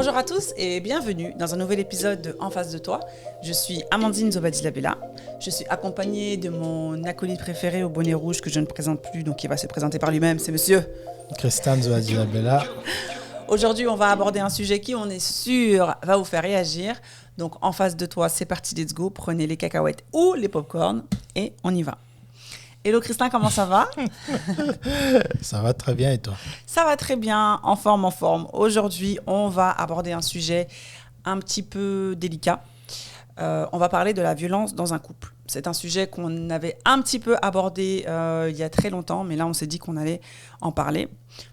Bonjour à tous et bienvenue dans un nouvel épisode de En face de toi. Je suis Amandine Zobadilabella. Je suis accompagnée de mon acolyte préféré au bonnet rouge que je ne présente plus, donc il va se présenter par lui-même, c'est monsieur Christian Zobadilabella. Aujourd'hui, on va aborder un sujet qui, on est sûr, va vous faire réagir. Donc, en face de toi, c'est parti, let's go. Prenez les cacahuètes ou les pop-corn et on y va. Hello Christin, comment ça va? Ça va très bien et toi? Ça va très bien, en forme, en forme. Aujourd'hui, on va aborder un sujet un petit peu délicat. On va parler de la violence dans un couple. C'est un sujet qu'on avait un petit peu abordé il y a très longtemps, mais là, on s'est dit qu'on allait en parler.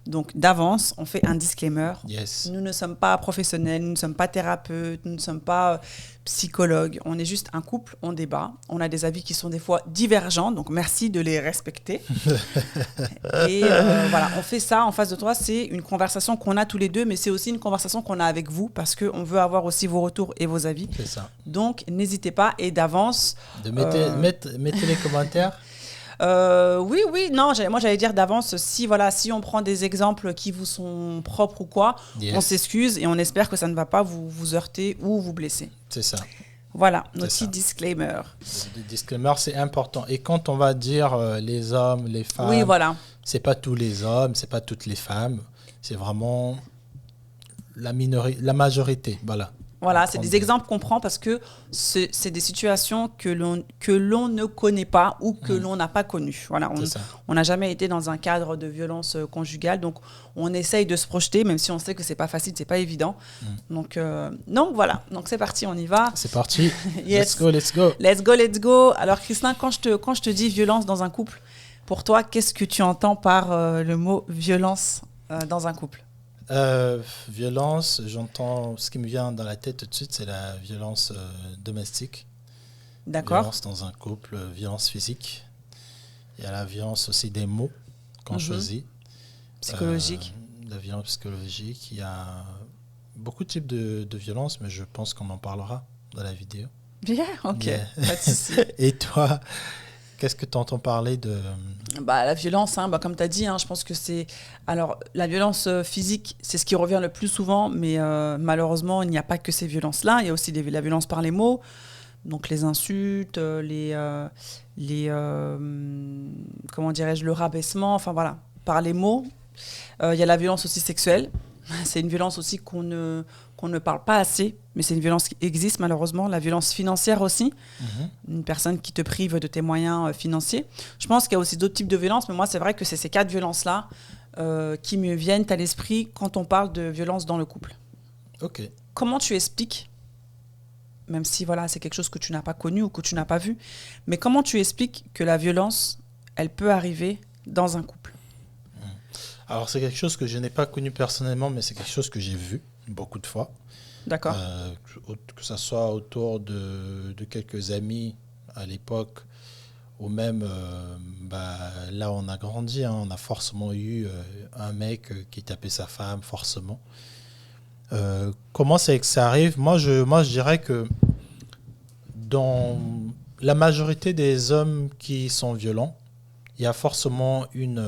Donc, d'avance, on fait un disclaimer. Yes. Nous ne sommes pas professionnels, nous ne sommes pas thérapeutes, nous ne sommes pas psychologues. On est juste un couple, on débat. On a des avis qui sont des fois divergents, donc merci de les respecter. Et voilà, on fait ça en face de toi. C'est une conversation qu'on a tous les deux, mais c'est aussi une conversation qu'on a avec vous parce qu'on veut avoir aussi vos retours et vos avis. C'est ça. Donc, n'hésitez pas et d'avance... Mettez les commentaires. Oui, non, moi j'allais dire d'avance, si on prend des exemples qui vous sont propres ou quoi, Yes. On s'excuse et on espère que ça ne va pas vous heurter ou vous blesser. C'est ça. Voilà, C'est notre ça. petit disclaimer. Le disclaimer, c'est important. Et quand on va dire les hommes, les femmes, Oui, voilà. c'est pas tous les hommes, c'est pas toutes les femmes, c'est vraiment la majorité. Voilà. Voilà, c'est des exemples qu'on prend parce que c'est des situations que l'on ne connaît pas ou que l'on n'a pas connues. Voilà, on n'a jamais été dans un cadre de violence conjugale, donc on essaye de se projeter, même si on sait que c'est pas facile, c'est pas évident. Donc voilà, donc c'est parti, on y va. C'est parti. Yes. Let's go. Let's go. Alors Christin, quand je te dis violence dans un couple, pour toi, qu'est-ce que tu entends par le mot violence dans un couple? Violence, j'entends, ce qui me vient dans la tête tout de suite, c'est la violence domestique. D'accord. Violence dans un couple, violence physique. Il y a la violence aussi des mots qu'on choisit. Psychologique. La violence psychologique. Il y a beaucoup de types de violence, mais je pense qu'on en parlera dans la vidéo. Bien, ok. Yeah. Pas de souci. Et toi, qu'est-ce que tu entends parler de... La violence, comme tu as dit, je pense que c'est... Alors, la violence physique, c'est ce qui revient le plus souvent, mais malheureusement, il n'y a pas que ces violences-là. Il y a aussi la violence par les mots, donc les insultes, comment dirais-je, le rabaissement, enfin voilà, par les mots. Il y a la violence aussi sexuelle. C'est une violence aussi qu'on ne parle pas assez, mais c'est une violence qui existe malheureusement. La violence financière aussi, une personne qui te prive de tes moyens financiers. Je pense qu'il y a aussi d'autres types de violences, mais moi c'est vrai que c'est ces 4 violences-là qui me viennent à l'esprit quand on parle de violence dans le couple. Ok. Comment tu expliques, même si voilà, c'est quelque chose que tu n'as pas connu ou que tu n'as pas vu, mais comment tu expliques que la violence, elle peut arriver dans un couple? Alors, c'est quelque chose que je n'ai pas connu personnellement, mais c'est quelque chose que j'ai vu beaucoup de fois. D'accord. Que ce soit autour de quelques amis à l'époque, ou même là, on a grandi, on a forcément eu un mec qui tapait sa femme, forcément. Comment c'est que ça arrive? Moi, je dirais que dans la majorité des hommes qui sont violents, il y a forcément une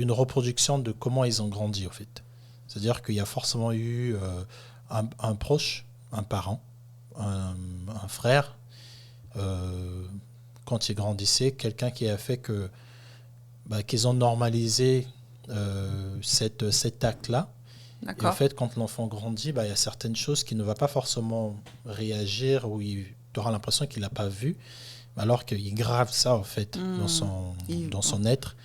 reproduction de comment ils ont grandi, en fait. C'est-à-dire qu'il y a forcément eu un proche, un parent, un frère, quand ils grandissaient, quelqu'un qui a fait qu'ils ont normalisé cet acte-là. D'accord. Et en fait, quand l'enfant grandit, il y a certaines choses qu'il ne va pas forcément réagir ou tu auras l'impression qu'il n'a pas vu, alors qu'il grave ça, en fait, dans son être.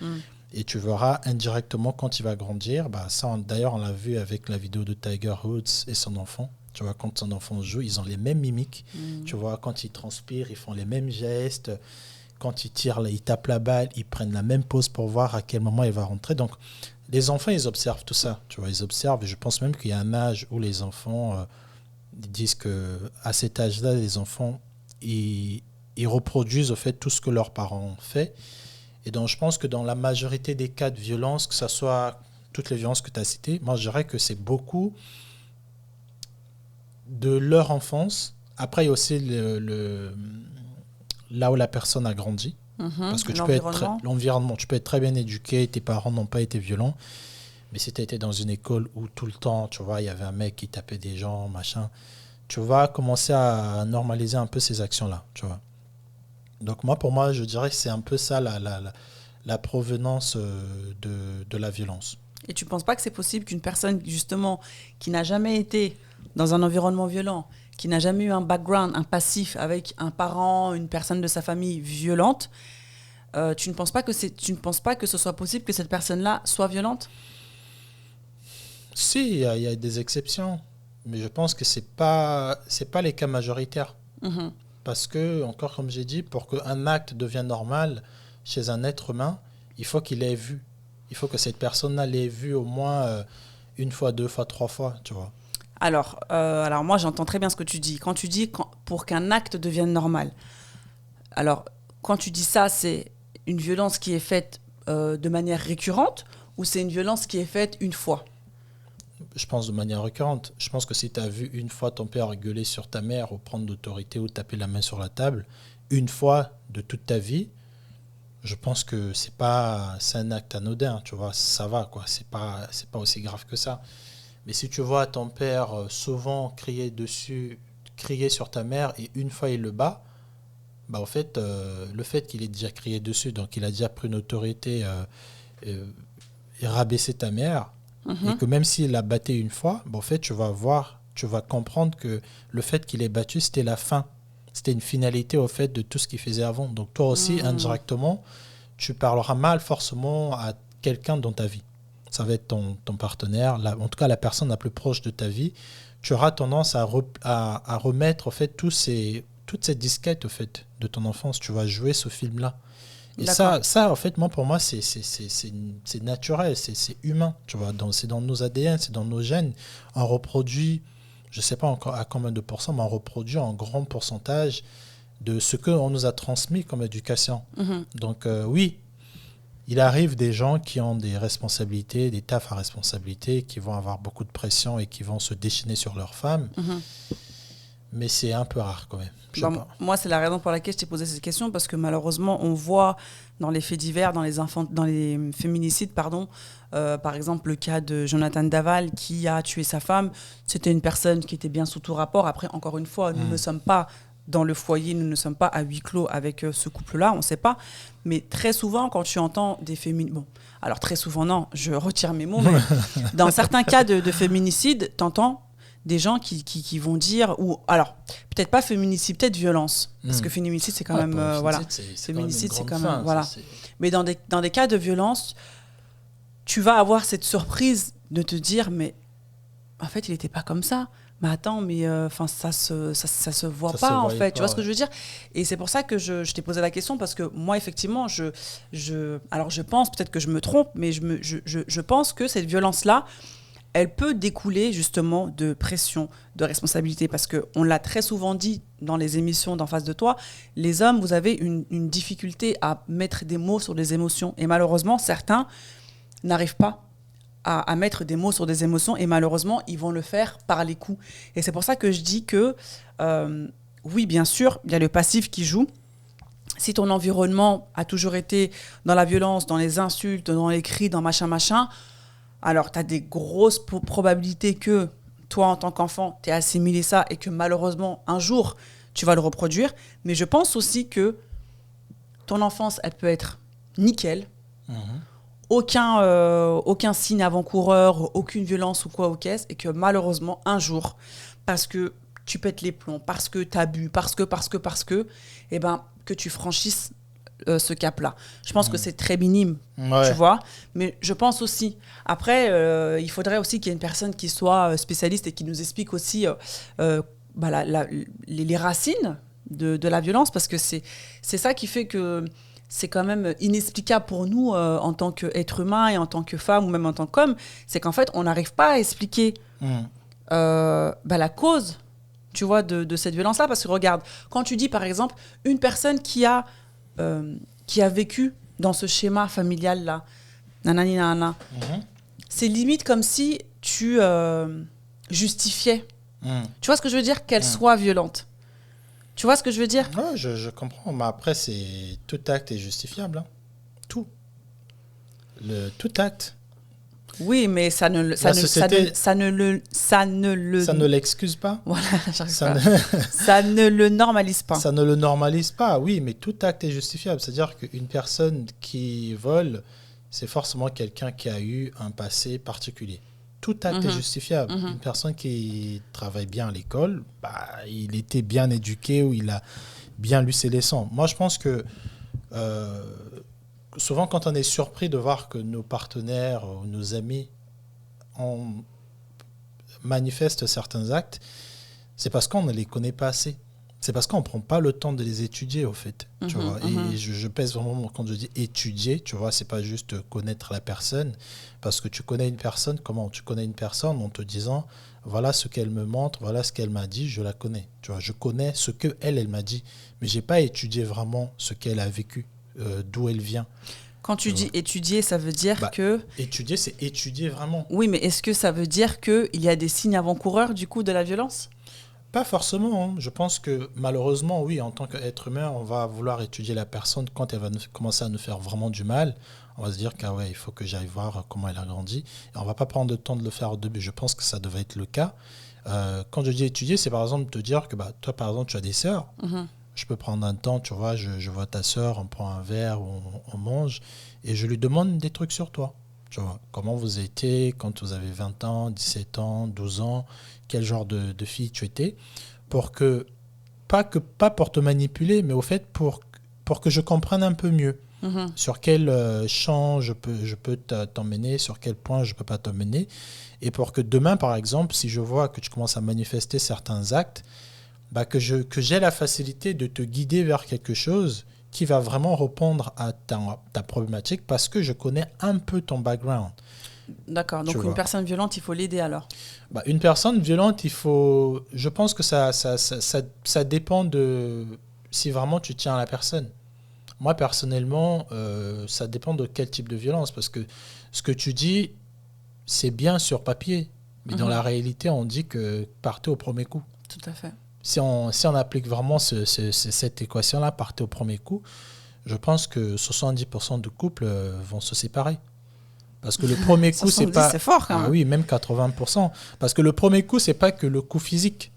Et tu verras indirectement quand il va grandir. Ça, d'ailleurs, on l'a vu avec la vidéo de Tiger Woods et son enfant. Tu vois, quand son enfant joue, ils ont les mêmes mimiques. Tu vois, quand ils transpirent, ils font les mêmes gestes. Quand ils tirent, ils tapent la balle, ils prennent la même pose pour voir à quel moment il va rentrer. Donc, les enfants, ils observent tout ça. Tu vois, ils observent. Et je pense même qu'il y a un âge où les enfants disent qu'à cet âge-là, les enfants, ils reproduisent au fait tout ce que leurs parents ont fait. Et donc, je pense que dans la majorité des cas de violence, que ce soit toutes les violences que tu as citées, moi, je dirais que c'est beaucoup de leur enfance. Après, il y a aussi là où la personne a grandi. Parce que l'environnement, tu peux être très bien éduqué, tes parents n'ont pas été violents. Mais si tu étais dans une école où tout le temps, tu vois, il y avait un mec qui tapait des gens, machin, tu vas commencer à normaliser un peu ces actions-là, tu vois. Donc pour moi, je dirais que c'est un peu ça la provenance de la violence. Et tu ne penses pas que c'est possible qu'une personne, justement, qui n'a jamais été dans un environnement violent, qui n'a jamais eu un background, un passif avec un parent, une personne de sa famille violente, tu ne penses pas que ce soit possible que cette personne-là soit violente? Si, il y a des exceptions, mais je pense que c'est pas les cas majoritaires. Mhm. Parce que, encore comme j'ai dit, pour qu'un acte devienne normal chez un être humain, il faut qu'il l'ait vu. Il faut que cette personne-là l'ait vu au moins une fois, deux fois, trois fois, tu vois. Alors moi, j'entends très bien ce que tu dis. Quand tu dis pour qu'un acte devienne normal, alors, quand tu dis ça, c'est une violence qui est faite de manière récurrente ou c'est une violence qui est faite une fois? Je pense de manière récurrente. Je pense que si tu as vu une fois ton père gueuler sur ta mère ou prendre l'autorité ou taper la main sur la table, une fois de toute ta vie, je pense que c'est un acte anodin, tu vois, ça va, quoi. C'est pas aussi grave que ça. Mais si tu vois ton père souvent crier sur ta mère et une fois il le bat, bah, en fait, le fait qu'il ait déjà crié dessus, donc il a déjà pris une autorité et rabaissé ta mère, et que même s'il l'a battu une fois, bah, en fait, tu vas comprendre que le fait qu'il ait battu, c'était la fin. C'était une finalité au fait de tout ce qu'il faisait avant. Donc toi aussi, indirectement, tu parleras mal forcément à quelqu'un dans ta vie. Ça va être ton partenaire, en tout cas la personne la plus proche de ta vie. Tu auras tendance à remettre en fait toutes ces disquettes au fait, de ton enfance. Tu vas jouer ce film-là. Et ça, en fait, moi, pour moi, c'est naturel, c'est humain. Tu vois, c'est dans nos ADN, c'est dans nos gènes. On reproduit, je ne sais pas encore à combien de pourcents, mais on reproduit un grand pourcentage de ce qu'on nous a transmis comme éducation. Donc, oui, il arrive des gens qui ont des responsabilités, des tafs à responsabilité, qui vont avoir beaucoup de pression et qui vont se déchaîner sur leurs femmes. Mais c'est un peu rare quand même. Moi, c'est la raison pour laquelle je t'ai posé cette question, parce que malheureusement, on voit dans les faits divers, dans les féminicides, par exemple, le cas de Jonathan Daval qui a tué sa femme. C'était une personne qui était bien sous tout rapport. Après, encore une fois, nous ne sommes pas dans le foyer, nous ne sommes pas à huis clos avec ce couple-là, on ne sait pas. Mais très souvent, quand tu entends des féminicides... Bon, alors très souvent, non, je retire mes mots, mais dans certains cas de féminicide, tu entends des gens qui vont dire, ou alors peut-être pas féminicide, peut-être violence, parce que féminicide c'est quand même voilà, féminicide c'est quand même voilà. Mais dans des cas de violence, tu vas avoir cette surprise de te dire, mais en fait il n'était pas comme ça. Mais attends, mais enfin ça se voit pas en fait. Tu vois ce que je veux dire? Et c'est pour ça que je t'ai posé la question, parce que moi effectivement alors je pense, peut-être que je me trompe, mais je pense que cette violence là, elle peut découler justement de pression, de responsabilité, parce qu'on l'a très souvent dit dans les émissions d'En face de toi, les hommes, vous avez une difficulté à mettre des mots sur des émotions. Et malheureusement, certains n'arrivent pas à mettre des mots sur des émotions, et malheureusement, ils vont le faire par les coups. Et c'est pour ça que je dis que, oui, bien sûr, il y a le passif qui joue. Si ton environnement a toujours été dans la violence, dans les insultes, dans les cris, dans machin, alors, tu as des grosses probabilités que toi, en tant qu'enfant, tu aies assimilé ça et que malheureusement, un jour, tu vas le reproduire. Mais je pense aussi que ton enfance, elle peut être nickel. Aucun signe avant-coureur, aucune violence ou quoi au caisse. Et que malheureusement, un jour, parce que tu pètes les plombs, parce que tu as bu, parce que, eh ben, que tu franchisses ce cap-là. Je pense que c'est très minime, tu vois. Mais je pense aussi, après, il faudrait aussi qu'il y ait une personne qui soit spécialiste et qui nous explique aussi les racines de la violence, parce que c'est ça qui fait que c'est quand même inexplicable pour nous en tant qu'être humain et en tant que femme ou même en tant qu'homme. C'est qu'en fait, on n'arrive pas à expliquer la cause, tu vois, de cette violence-là. Parce que regarde, quand tu dis par exemple une personne qui a vécu dans ce schéma familial-là, c'est limite comme si tu justifiais. Tu vois ce que je veux dire? Qu'elle soit violente. Tu vois ce que je veux dire? Ouais, je comprends. Mais après, tout acte est justifiable. Hein. Tout acte. Oui, mais ça ne l'excuse pas. Voilà, ça ne le normalise pas. Ça ne le normalise pas, oui, mais tout acte est justifiable. C'est-à-dire qu'une personne qui vole, c'est forcément quelqu'un qui a eu un passé particulier. Tout acte est justifiable. Une personne qui travaille bien à l'école, il était bien éduqué ou il a bien lu ses leçons. Moi, je pense que souvent, quand on est surpris de voir que nos partenaires ou nos amis manifestent certains actes, c'est parce qu'on ne les connaît pas assez. C'est parce qu'on ne prend pas le temps de les étudier, au fait. Tu vois. Et je pèse vraiment quand je dis étudier, tu vois, c'est pas juste connaître la personne. Parce que tu connais une personne, comment tu connais une personne en te disant, voilà ce qu'elle me montre, voilà ce qu'elle m'a dit, je la connais. Tu vois, je connais ce qu'elle m'a dit, mais je n'ai pas étudié vraiment ce qu'elle a vécu, d'où elle vient. Quand tu dis étudier, ça veut dire que... Étudier, c'est étudier vraiment. Oui, mais est-ce que ça veut dire qu'il y a des signes avant-coureurs, du coup, de la violence ? Pas forcément. Hein. Je pense que malheureusement, oui, en tant qu'être humain, on va vouloir étudier la personne quand elle va commencer à nous faire vraiment du mal. On va se dire il faut que j'aille voir comment elle a grandi. Et on ne va pas prendre le temps de le faire au début. Je pense que ça devait être le cas. Quand je dis étudier, c'est par exemple te dire que toi, par exemple, tu as des sœurs. Je peux prendre un temps, tu vois, je vois ta sœur, on prend un verre, on mange, et je lui demande des trucs sur toi. Tu vois, comment vous étiez quand vous avez 20 ans, 17 ans, 12 ans, quel genre de fille tu étais, pas pour te manipuler, mais au fait pour que je comprenne un peu mieux sur quel champ je peux t'emmener, sur quel point je ne peux pas t'emmener, et pour que demain, par exemple, si je vois que tu commences à manifester certains actes, que j'ai la facilité de te guider vers quelque chose qui va vraiment répondre à ta problématique parce que je connais un peu ton background. D'accord, donc une personne violente, il faut l'aider alors ? Une personne violente, je pense que ça dépend de si vraiment tu tiens à la personne. Moi, personnellement, ça dépend de quel type de violence parce que ce que tu dis, c'est bien sur papier, mais dans la réalité, on dit que partez au premier coup. Tout à fait. Si on applique vraiment cette équation-là, partez au premier coup, je pense que 70% de couples vont se séparer. Parce que le premier coup, c'est pas... c'est fort quand même. Ah oui, même 80%. Parce que le premier coup, c'est pas que le coup physique.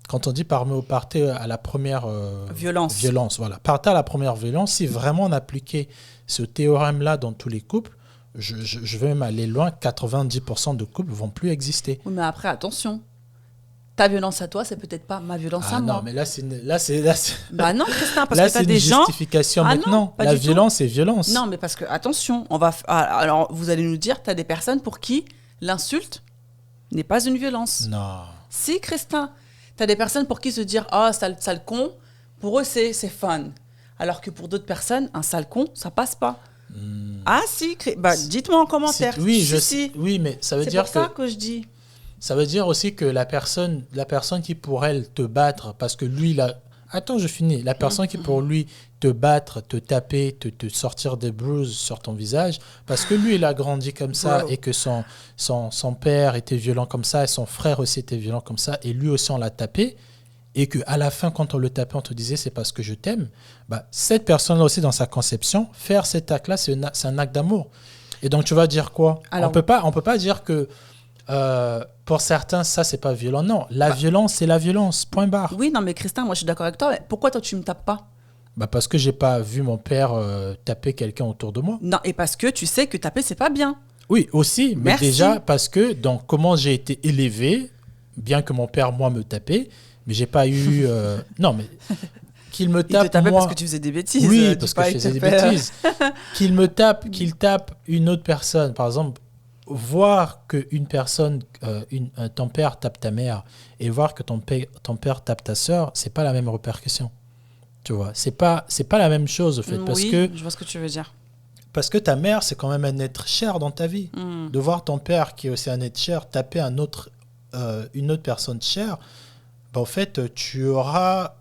Quand on dit partez à la première violence, voilà. Partez à la première violence. Si vraiment on appliquait ce théorème-là dans tous les couples, je vais même aller loin, 90% de couples vont plus exister. Oui, mais après, attention. Ta violence à toi, c'est peut-être pas ma violence à moi. Non, mais là, c'est... Bah non, Christin, parce là, que tu as des gens... Là, c'est une justification maintenant. La violence, c'est violence. Non, mais parce que, attention, alors vous allez nous dire, tu as des personnes pour qui l'insulte n'est pas une violence. Non. Si, Christin, tu as des personnes pour qui se dire « Ah, sale con », pour eux, c'est fun. Alors que pour d'autres personnes, un sale con, ça passe pas. Ah si, dites-moi en commentaire. Oui, oui, mais ça veut dire que... C'est pour ça que je dis... Ça veut dire aussi que la personne qui pour elle te battre, parce que lui, attends, je finis. La personne qui pour lui te battre, te taper, te sortir des bruises sur ton visage, parce que lui, il a grandi comme ça et que son père était violent comme ça et son frère aussi était violent comme ça et lui aussi on l'a tapé et qu'à la fin, quand on le tapait, on te disait c'est parce que je t'aime. Cette personne-là aussi, dans sa conception, faire cet acte-là, c'est un acte d'amour. Et donc, tu vas dire quoi ? Alors, on peut pas dire que pour certains, ça, c'est pas violent. Non, la violence, c'est la violence. Point barre. Oui, non, mais Christin, moi, je suis d'accord avec toi. Mais pourquoi toi, tu me tapes pas ? Parce que j'ai pas vu mon père taper quelqu'un autour de moi. Non, et parce que tu sais que taper, c'est pas bien. Oui, aussi. Mais déjà, parce que dans comment j'ai été élevé, bien que mon père, moi, me tapait, mais j'ai pas eu... non, mais... Qu'il me tape, il te tapait moi... parce que tu faisais des bêtises. Oui, parce que je faisais des bêtises. Qu'il me tape, qu'il tape une autre personne, par exemple... Voir qu'une personne, ton père tape ta mère et voir que ton père tape ta sœur, c'est pas la même répercussion. Tu vois, c'est pas la même chose au fait. Oui, parce que, je vois ce que tu veux dire. Parce que ta mère, c'est quand même un être cher dans ta vie. De voir ton père, qui est aussi un être cher, taper une autre personne chère, en fait, tu auras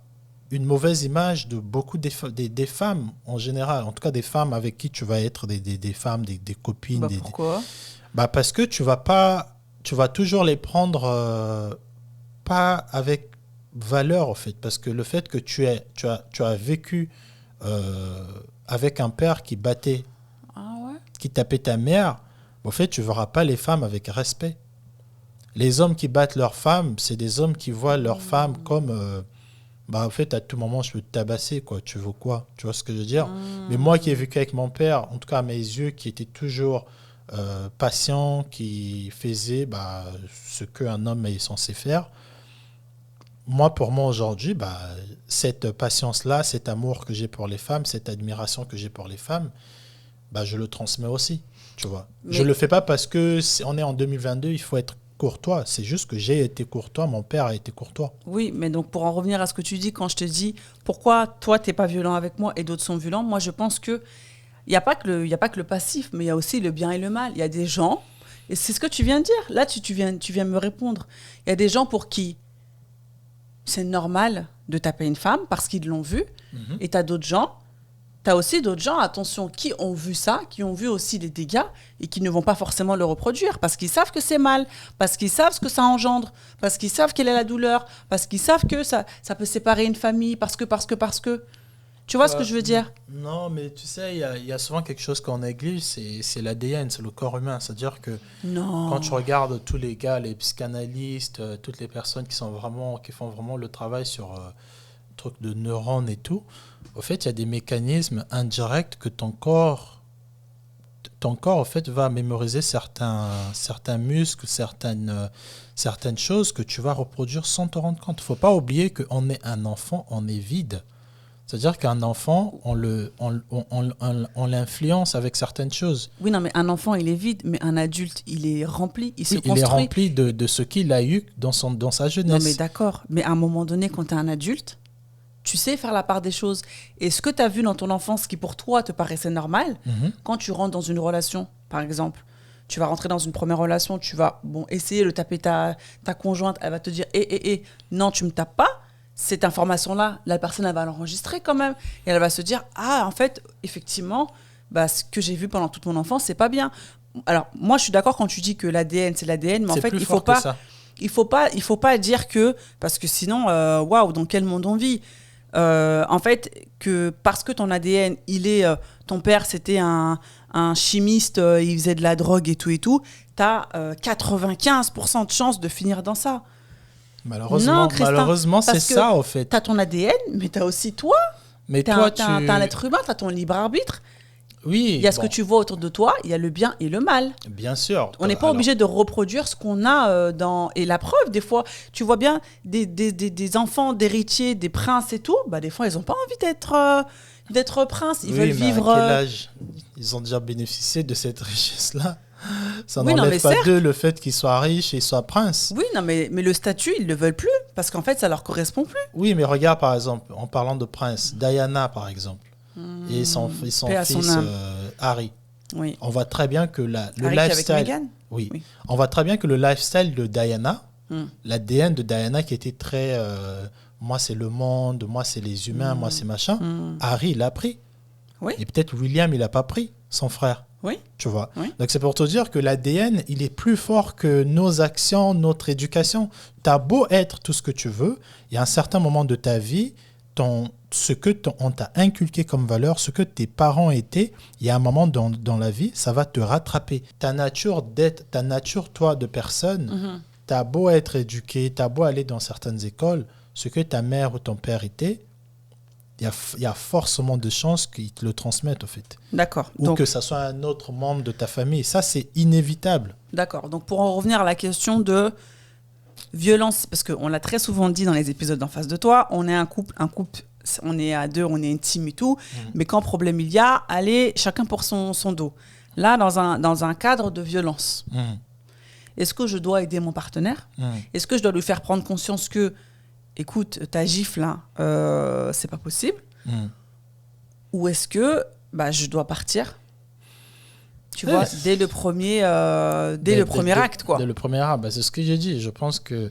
une mauvaise image de beaucoup des femmes en général. En tout cas, des femmes avec qui tu vas être des femmes, des copines. Pourquoi ? Parce que tu vas toujours les prendre pas avec valeur en fait, parce que le fait que tu as vécu avec un père qui battait, qui tapait ta mère, En fait, tu ne verras pas les femmes avec respect. Les hommes qui battent leurs femmes, c'est des hommes qui voient leurs femmes comme... en fait, à tout moment, je peux te tabasser, quoi. Tu veux quoi? Tu vois ce que je veux dire? Mais moi qui ai vécu avec mon père, en tout cas à mes yeux, qui était toujours patient, qui faisait ce qu'un homme est censé faire, pour moi aujourd'hui, cette patience-là, cet amour que j'ai pour les femmes, cette admiration que j'ai pour les femmes, je le transmets aussi, tu vois. Mais... Je ne le fais pas parce qu'on est en 2022, il faut être courtois. C'est juste que j'ai été courtois, mon père a été courtois. Oui, mais donc pour en revenir à ce que tu dis, quand je te dis pourquoi toi, tu n'es pas violent avec moi et d'autres sont violents, moi, je pense qu'il n'y a pas que le passif, mais il y a aussi le bien et le mal. Il y a des gens, et c'est ce que tu viens de dire, là, tu viens me répondre. Il y a des gens pour qui c'est normal de taper une femme parce qu'ils l'ont vu, et tu as aussi d'autres gens, attention, qui ont vu ça, qui ont vu aussi les dégâts et qui ne vont pas forcément le reproduire parce qu'ils savent que c'est mal, parce qu'ils savent ce que ça engendre, parce qu'ils savent quelle est la douleur, parce qu'ils savent que ça peut séparer une famille, parce que. Tu vois ce que je veux dire? Non, mais tu sais, il y a souvent quelque chose qu'on néglige, c'est l'ADN, c'est le corps humain. C'est-à-dire que quand tu regardes tous les gars, les psychanalystes, toutes les personnes qui font vraiment le travail sur trucs de neurones et tout, au fait, il y a des mécanismes indirects que ton corps en fait, va mémoriser certains muscles, certaines choses que tu vas reproduire sans te rendre compte. Il ne faut pas oublier qu'on est un enfant, on est vide. C'est-à-dire qu'un enfant, on l'influence avec certaines choses. Oui, non, mais un enfant, il est vide, mais un adulte, il est rempli, il se construit. Il est rempli de ce qu'il a eu dans sa jeunesse. Non, mais d'accord. Mais à un moment donné, quand tu es un adulte, tu sais faire la part des choses. Et ce que tu as vu dans ton enfance qui, pour toi, te paraissait normal, quand tu rentres dans une relation, par exemple, tu vas rentrer dans une première relation, tu vas essayer de taper ta conjointe, elle va te dire non, tu me tapes pas. Cette information-là, la personne, elle va l'enregistrer quand même. Et elle va se dire, en fait, effectivement, ce que j'ai vu pendant toute mon enfance, c'est pas bien. Alors, moi, je suis d'accord quand tu dis que l'ADN, c'est l'ADN, mais en fait, il faut pas dire que, parce que sinon, waouh, dans quel monde on vit? En fait, que parce que ton ADN, ton père, c'était un chimiste, il faisait de la drogue et tout, t'as 95% de chances de finir dans ça. Malheureusement, c'est ça, au fait. T'as ton ADN, mais t'as aussi toi. Mais t'as un être humain, t'as ton libre arbitre. Oui. Il y a ce que tu vois autour de toi, il y a le bien et le mal. Bien sûr. On n'est pas obligé de reproduire ce qu'on a Et la preuve, des fois, tu vois bien des enfants d'héritiers, des princes et tout, des fois, ils n'ont pas envie d'être princes. Ils veulent vivre... à quel âge ils ont déjà bénéficié de cette richesse-là? Ça n'enlève pas d'eux le fait qu'ils soient riches et soient princes. Oui, non, mais le statut, ils ne le veulent plus, parce qu'en fait, ça ne leur correspond plus. Oui, mais regarde, par exemple, en parlant de prince, Diana, par exemple, et son fils Harry. Oui. On voit très bien que le Harry lifestyle... avec Meghan. Oui. On voit très bien que le lifestyle de Diana, l'ADN de Diana qui était très... moi, c'est le monde, moi, c'est les humains, moi, c'est machin. Harry, il l'a pris. Oui. Et peut-être William, il n'a pas pris, son frère. Oui. Tu vois. Oui. Donc, c'est pour te dire que l'ADN, il est plus fort que nos actions, notre éducation. Tu as beau être tout ce que tu veux, il y a un certain moment de ta vie, ce que on t'a inculqué comme valeur, ce que tes parents étaient, il y a un moment dans la vie, ça va te rattraper. Ta nature, toi, de personne, tu as beau être éduqué, tu as beau aller dans certaines écoles, ce que ta mère ou ton père était, il y a forcément de chances qu'ils te le transmettent, au fait. D'accord. Ou que ça soit un autre membre de ta famille. Ça, c'est inévitable. D'accord. Donc, pour en revenir à la question de violence, parce qu'on l'a très souvent dit dans les épisodes d'en face de toi, on est un couple, on est à deux, on est intime et tout, mais quand problème il y a, allez, chacun pour son dos. Là, dans un cadre de violence, est-ce que je dois aider mon partenaire? Est-ce que je dois lui faire prendre conscience que écoute, ta gifle, là, c'est pas possible. Ou est-ce que je dois partir? Tu vois, dès le premier acte, quoi. Dès le premier acte, c'est ce que j'ai dit. Je pense que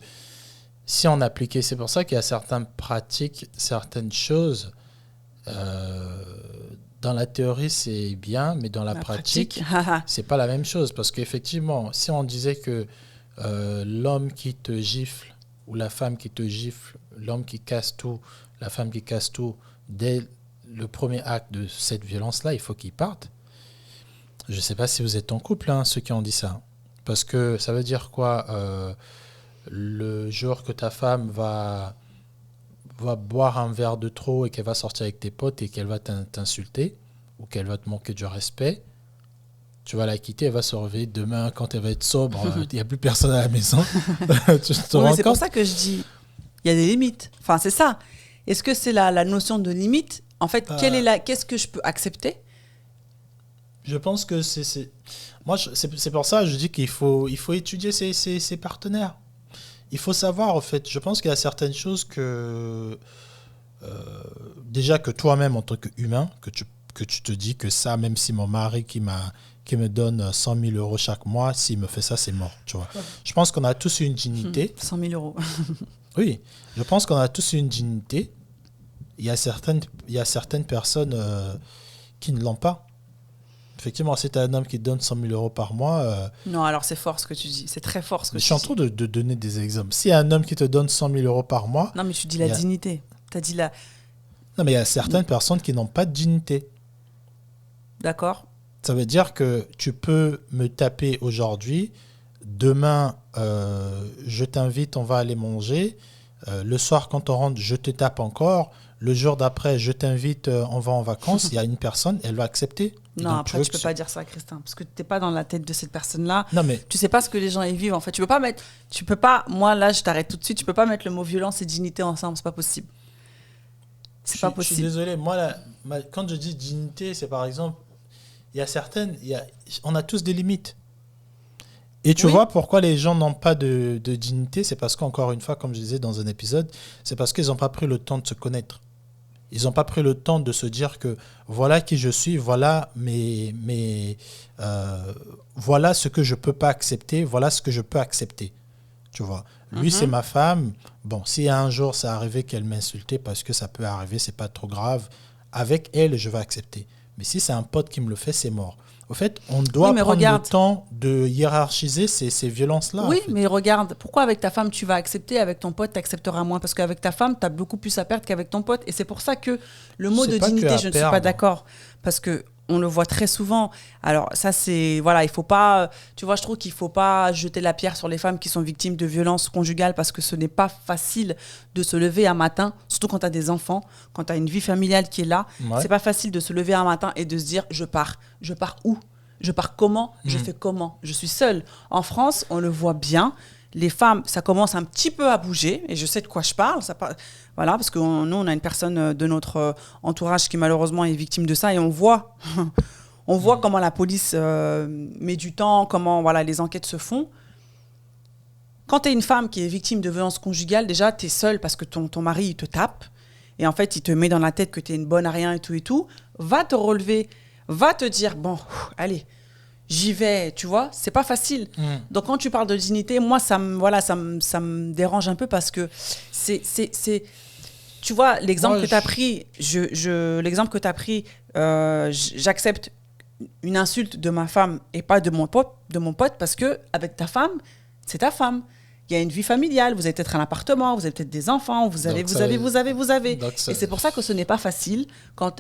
si on appliquait, c'est pour ça qu'il y a certaines pratiques, certaines choses. Dans la théorie, c'est bien, mais dans la pratique, c'est pas la même chose. Parce qu'effectivement, si on disait que l'homme qui te gifle, ou la femme qui te gifle, l'homme qui casse tout, la femme qui casse tout, dès le premier acte de cette violence-là, il faut qu'il parte. Je ne sais pas si vous êtes en couple, hein, ceux qui ont dit ça. Parce que ça veut dire quoi le jour que ta femme va boire un verre de trop et qu'elle va sortir avec tes potes et qu'elle va t'insulter ou qu'elle va te manquer du respect, tu vas la quitter, elle va se réveiller demain quand elle va être sobre, il n'y a plus personne à la maison. C'est pour ça que je dis, il y a des limites. Enfin, c'est ça. Est-ce que c'est la notion de limite? En fait, qu'est-ce que je peux accepter? Je pense que c'est pour ça que je dis qu'il faut étudier ses partenaires. Il faut savoir, en fait, je pense qu'il y a certaines choses que... déjà que toi-même, en tant qu'humain, que tu te dis que ça, même si mon mari qui me donne 100 000 euros chaque mois, s'il me fait ça, c'est mort. Tu vois. Je pense qu'on a tous une dignité. 100 000 euros. Oui, je pense qu'on a tous une dignité. Il y a certaines personnes qui ne l'ont pas. Effectivement, si tu as un homme qui te donne 100 000 euros par mois... Non, alors c'est fort ce que tu dis. C'est très fort ce que tu dis. Je suis en train de donner des exemples. Si y a un homme qui te donne 100 000 euros par mois... Non, mais tu dis la dignité. Tu as dit la... Non, mais il y a certaines personnes qui n'ont pas de dignité. D'accord. Ça veut dire que tu peux me taper aujourd'hui. Demain, je t'invite, on va aller manger. Le soir, quand on rentre, je te tape encore. Le jour d'après, je t'invite, on va en vacances. Il y a une personne, elle va accepter. Non, donc, après, tu peux pas dire ça, Christin, parce que tu n'es pas dans la tête de cette personne-là. Non, mais... Tu sais pas ce que les gens y vivent, en fait. Tu peux pas, moi, là, je t'arrête tout de suite, tu peux pas mettre le mot violence et dignité ensemble, c'est pas possible. C'est pas possible. Je suis désolé, moi, quand je dis dignité, c'est par exemple, on a tous des limites. Et tu vois pourquoi les gens n'ont pas de dignité, c'est parce qu'encore une fois, comme je disais dans un épisode, c'est parce qu'ils n'ont pas pris le temps de se connaître. Ils n'ont pas pris le temps de se dire que voilà qui je suis, voilà voilà ce que je peux pas accepter, voilà ce que je peux accepter. Tu vois. Lui, c'est ma femme. Bon, si un jour ça arrivait qu'elle m'insultait, parce que ça peut arriver, c'est pas trop grave, avec elle, je vais accepter. Mais si c'est un pote qui me le fait, c'est mort. Au fait, on doit prendre le temps de hiérarchiser ces violences-là. Oui, en fait. Mais regarde, pourquoi avec ta femme, tu vas accepter, avec ton pote, tu accepteras moins? Parce qu'avec ta femme, tu as beaucoup plus à perdre qu'avec ton pote. Et c'est pour ça que le mot de dignité, je ne suis pas d'accord. Parce qu'on le voit très souvent. Alors ça, c'est... Voilà, il faut pas... Tu vois, je trouve qu'il ne faut pas jeter la pierre sur les femmes qui sont victimes de violences conjugales parce que ce n'est pas facile de se lever un matin, surtout quand tu as des enfants, quand tu as une vie familiale qui est là. Ouais. C'est pas facile de se lever un matin et de se dire, je pars. Je pars où? Je pars comment? Je fais comment? Je suis seule. En France, on le voit bien. Les femmes, ça commence un petit peu à bouger. Et je sais de quoi je parle. Voilà, parce que nous, on a une personne de notre entourage qui, malheureusement, est victime de ça. Et on voit, comment la police met du temps, comment les enquêtes se font. Quand tu es une femme qui est victime de violences conjugales, déjà, tu es seule parce que ton mari, il te tape. Et en fait, il te met dans la tête que tu es une bonne à rien et tout. Va te relever. Va te dire, bon, allez, j'y vais, tu vois, c'est pas facile. Donc, quand tu parles de dignité, moi, ça me dérange un peu parce que c'est tu vois, l'exemple que tu as pris, l'exemple que tu as pris, j'accepte une insulte de ma femme et pas de mon pote parce que avec ta femme, c'est ta femme. Il y a une vie familiale, vous avez peut-être un appartement, vous avez peut-être des enfants, vous avez. Et c'est pour ça que ce n'est pas facile, quand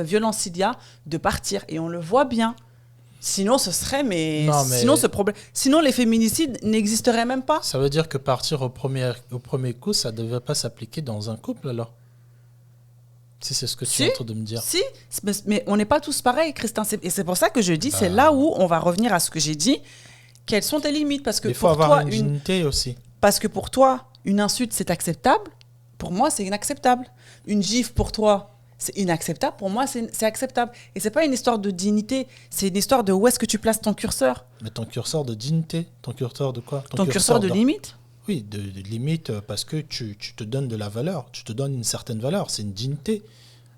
violence il y a, de partir. Et on le voit bien. Sinon, ce serait, sinon, les féminicides n'existeraient même pas. Ça veut dire que partir au premier coup, ça ne devait pas s'appliquer dans un couple, alors? Si c'est ce que tu es en train de me dire. Si, mais on n'est pas tous pareils, Christin. Et c'est pour ça que je dis, c'est là où on va revenir à ce que j'ai dit. Quelles sont tes limites? Parce que il faut avoir une dignité aussi. Parce que pour toi, une insulte, c'est acceptable. Pour moi, c'est inacceptable. Une gifle, pour toi, c'est inacceptable. Pour moi, c'est acceptable. Et c'est pas une histoire de dignité. C'est une histoire de où est-ce que tu places ton curseur. Mais ton curseur de dignité? Ton curseur de quoi? Ton curseur de limite? Oui, de limite, parce que tu te donnes de la valeur. Tu te donnes une certaine valeur. C'est une dignité.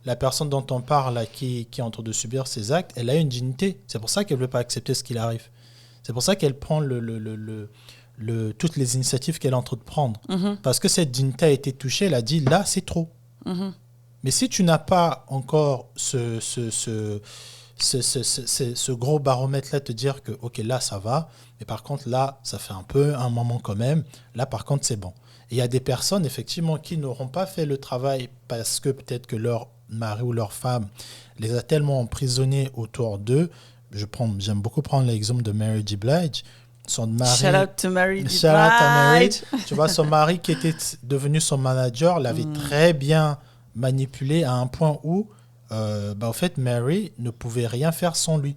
La personne dont on parle, qui est en train de subir ces actes, elle a une dignité. C'est pour ça qu'elle ne veut pas accepter ce qu'il arrive. C'est pour ça qu'elle prend toutes les initiatives qu'elle est en train de prendre. Parce que cette dignité a été touchée, elle a dit, là, c'est trop. Mais si tu n'as pas encore ce gros baromètre-là, te dire que, OK, là, ça va, mais par contre, là, ça fait un moment quand même. Là, par contre, c'est bon. Et il y a des personnes, effectivement, qui n'auront pas fait le travail parce que peut-être que leur mari ou leur femme les a tellement emprisonnés autour d'eux j'aime beaucoup prendre l'exemple de Mary J. Blige. Son mari, shout out to Mary J. shout out à Mary. Blige. Tu vois, son mari qui était devenu son manager l'avait très bien manipulé à un point où, en fait, Mary ne pouvait rien faire sans lui.